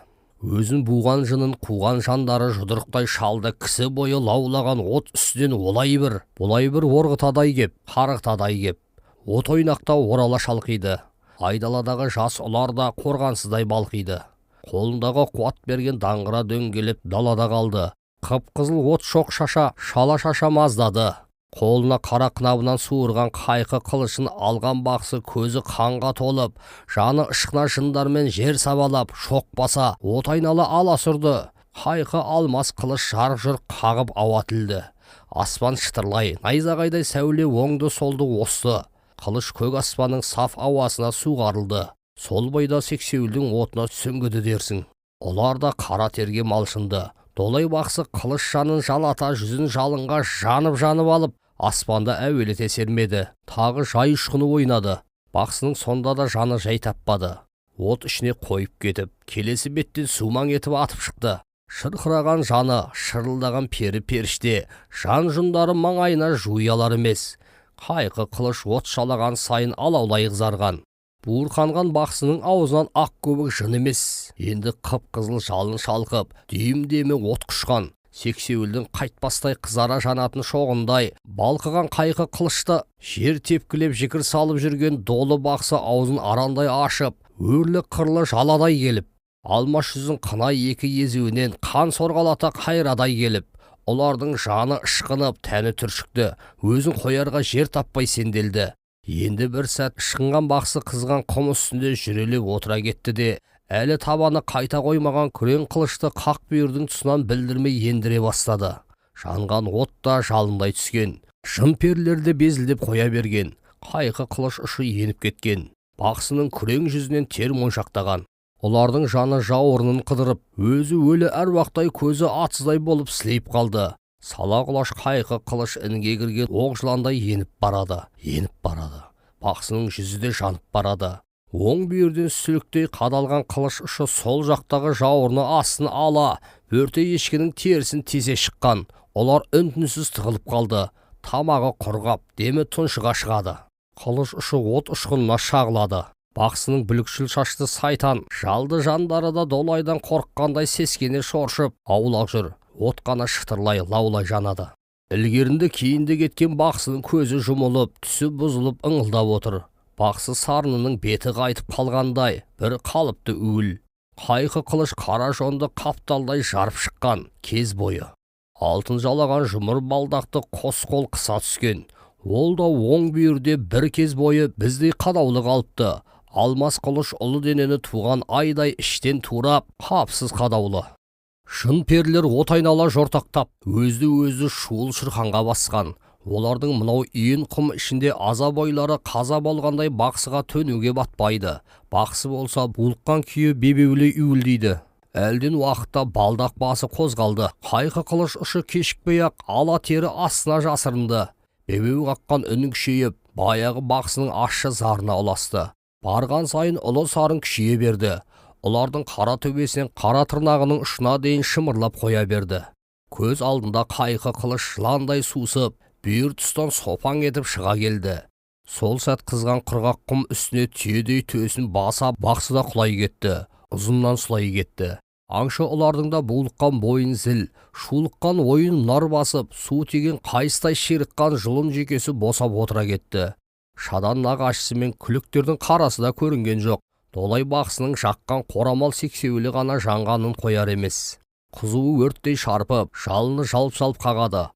Speaker 1: Өзін буған жынын қуған жандары жұдырықтай шалды кісі бойы лаулаған от үстінен олай бір, бұлай бір орғытадай кеп, қарықтадай кеп. От ойнақта орала шалқиды. Айдаладағы жас ұлар да қорғансыздай балқиды. Қолындағы қуат берген даңғыра дөңгелеп далада қалды. Қып-қызыл от шоқ шаша, шала шаша маздады. Қолына қара қынабынан суырған қайқы қылышын алған бақсы көзі қанға толып, жаны ышқына жындармен жер сабалап, шоқ баса, от айнала ала сүрді. Қайқы алмас қылыш жарқ-жұрқ қағып ауа тілді. Аспан шытырлай, найзағайдай сәуле оңды солды осты. Қылыш көк аспанның саф ауасына суғарылды. Сол бойда сексеуілдің отына сүңгіді дерсің. Олар да қара терге малшынды. Долай бақсы қылыш жанын жалата жүзін жалынға жанып алып, аспанда әуелете сермеді. Тағы жай ұшқыны ойнады. Бақсының сонда да жаны жай таппады. От ішіне қойып кетіп, келесі беттен сумаң етіп атып шықты. Шырқыраған жаны, шырылдаған пері-періште, жан жүндары маңайына жуялар емес. Қайқы қылыш от шалаған сайын алаулай қызарған. Буырқанған бақсының аузынан ақ көбік жын емес. Енді қып-қызыл жалын шалқып, дүйім-демі от құшқан. Сексеуілдің қайтпастай қызара жанатын шоғындай, балқыған қайқы қылышты жер тепкілеп жікір салып жүрген долы бақсы аузын арандай ашып, өрлі қырлы жаладай келіп, алмаш жүзін қынай екі езуінен қан сорғалата қайрадай келіп, олардың жаны ышқынып, тәні түршікті, өзін қоярға жер таппай сенделді. Енді бір сәт ышқынған бақсы қызған құм үстінде жүрелеп отыра кетті де, әлі табаны қайта қоймаған күрең қылышты қақ бүйірдің тұсынан білдірмей ендіре бастады. Жанған от та жалындай түскен. Жын перілерді безілдеп қоя берген. Қайқы қылыш ұшы еніп кеткен. Бақсының күрең жүзінен тер моншақтаған. Олардың жаны жауырынын қыдырып, өзі өлі әруақтай көзі атсыздай болып сілейіп қалды. Сала құлаш қайқы қылыш інге кірген оқ жыландай еніп барады. Бақсының жүзі де жанып барады. Оң бүйірден сүліктей қадалған қылыш ұшы сол жақтағы жауырыны астын ала, бөрте ешкінің терісін тезе шыққан. Олар үн-түнсіз тығылып қалды. Тамағы құрғап, демі тұншыға шығады. Қылыш ұшы от ұшқынына шағылады. Бақсының бүлікшіл шашты сайтан, жалды жандары да долайдан қорыққандай сескене шоршып, аулақ жүр. от қана шытырлай лаулай жанады. Ілгерінде кейінде кеткен бақсының көзі жұмылып, түсі бұзылып ыңылдап отыр. Бақсы сарынының беті қайтып қалғандай, бір қалыпты уіл. Қайқы қылыш қара жонды қапталдай жарып шыққан кез бойы. Алтын жалаған жұмыр балдақты қос қол қыса түскен. Ол да оң бүйірде бір кез бойы біздей қадаулы қалыпты. Алмас қылыш ұлы денені туған айдай іштен турап, қапсыз қадаулы. Шын перлер от айнала жортақтап, өзді-өзді шуыл шырқанға басқан. Олардың мынау иін құм ішінде азап ойлары қаза болғандай бақсыға төнуге батпайды. Бақсы болса булыққан күйі бебеулей үйілдейді. Әлден уақытта балдақ басы қозғалды. Қайқы қылыш ұшы кешікпей-ақ ала тері астына жасырынды. Бебеу қаққан үнін күшейіп, баяғы бақсының ащы зарына ұласты. Барған сайын ұлы сарын күшейе берді. Олардың қара төбесінен қара тырнағының ұшына дейін шымырлап қоя берді. Көз алдында қайқы қылыш жыландай сусып, бүйір тұстан сопаң етіп шыға келді. Сол сәт қызған құрғақ құм үстіне түйедей төсін баса бақсыда құлай кетті. Ұзыннан сұлай кетті. Аңшы олардың да булыққан бойын зіл, шулыққан ойын нар басып, су тиген қайыстай ширыққан жұлын жүйкесі босап отыра кетті. Шадан нағашысы мен күліктердің қарасы да көрінген жоқ. Долай бақсының жаққан қорамал сексеуілі ғана жанғанын қояр емес. Қызуы өрттей шарпып, жалыны жалп-жалп қағады.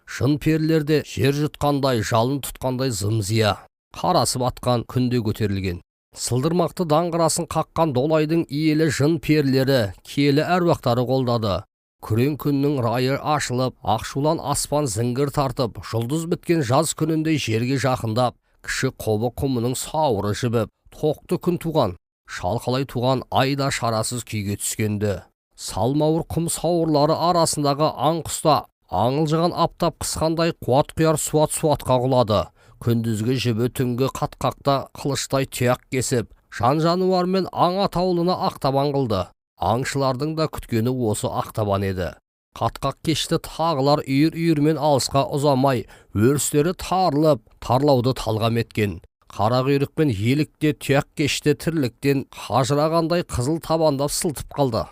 Speaker 1: Шын перілерде жер жұтқандай, жалын тұтқандай зымзия. Қарасы батқан күнде көтерілген. Сылдырмақты даңғырасын қаққан долайдың иелі жын перілері, киелі әруақтары қолдады. Күрең күннің райы ашылып, ақшулан аспан зіңгір тартып, жұлдыз біткен жаз күнінде жерге жақындап, кіші қобы құмының сауыры жібіп, тоқты күн туған, шалқалай туған айда шарасыз күйге түскенді. Салмауыр құм сауырлары арасындағы аң құста аңылжыған аптап қысқандай қуат құяр суат-суатқа құлады. Күндізгі жібі түнгі қатқақта қылыштай тұяқ кесіп, жан жануармен аң атаулыны ақтабан қылды. Аңшылардың да күткені осы ақтабан еді. Қатқақ кешті тағылар үйір-үйірмен алысқа ұзамай, өрістері тарылып, тарлауды талғам еткен. Қара құйрықпен елікте тұяқ кешті тірліктен қажырағандай қызыл табандап сылтып қалды.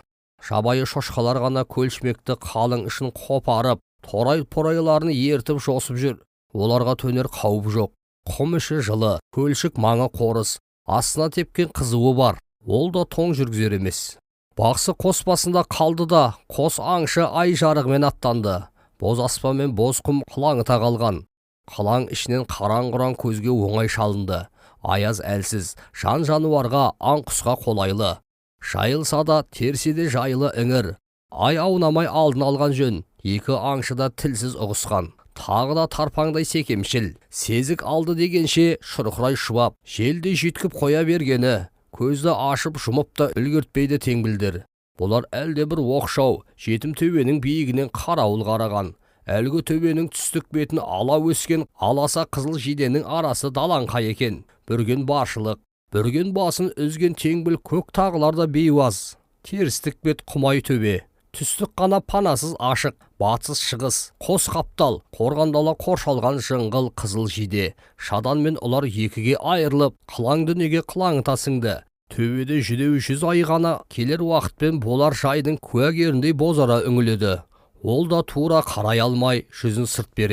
Speaker 1: Жабайы шошқалар ғана көлшмекті қалың ішін қопарып, торай-порайларын ертіп жосып жүр. Оларға төнер қауіп жоқ. Құм іші жылы, көлшік маңы қорыс, астына тепкен қызуы бар. Ол да тоң жүргізер емес. Бақсы қос басында қалды да, қос аңшы ай жарығымен аттанды. Боз аспан мен боз құм қылаңыта қалған. Қылаң ішінен қараң-құраң көзге оңай шалынды. Аяз әлсіз, жан жануарға, аң құсқа қолайлы. Жайылса да, терсе де жайлы іңір. Ай аунамай алдын алған жөн. Екі аңшы да тілсіз ұғысқан. Тағы да тарпаңдай секемшіл. Сезік алды дегенше шұрқырай шуап, желдей жүйткіп қоя бергені. Көзді ашып жұмып та үлгіртпейді теңбілдір. Бұлар әлде бір оқшау, жетім төбенің биігінен қарауыл қараған. Әлгі төбенің түстік бетін ала өскен аласа қызыл жиденің арасы далаңқай екен. Бүрген баршылық, бүрген басын үзген теңбіл көк тағыларда бейуаз. Терістік бет құмай төбе. Түстік қана панасыз ашық, батыс шығыс, қос қаптал, қорғандала қоршалған жыңғыл қызыл жиде. Шадан мен ұлар екіге айырылып, қылаң дүниеге қылаңыта сіңді. Төбеде жүдеу жүз ай ғана келер уақытпен болар жайдың куәгеріндей бозара үңіледі. Ол да тура қарай алмай, жүзін сырт береді.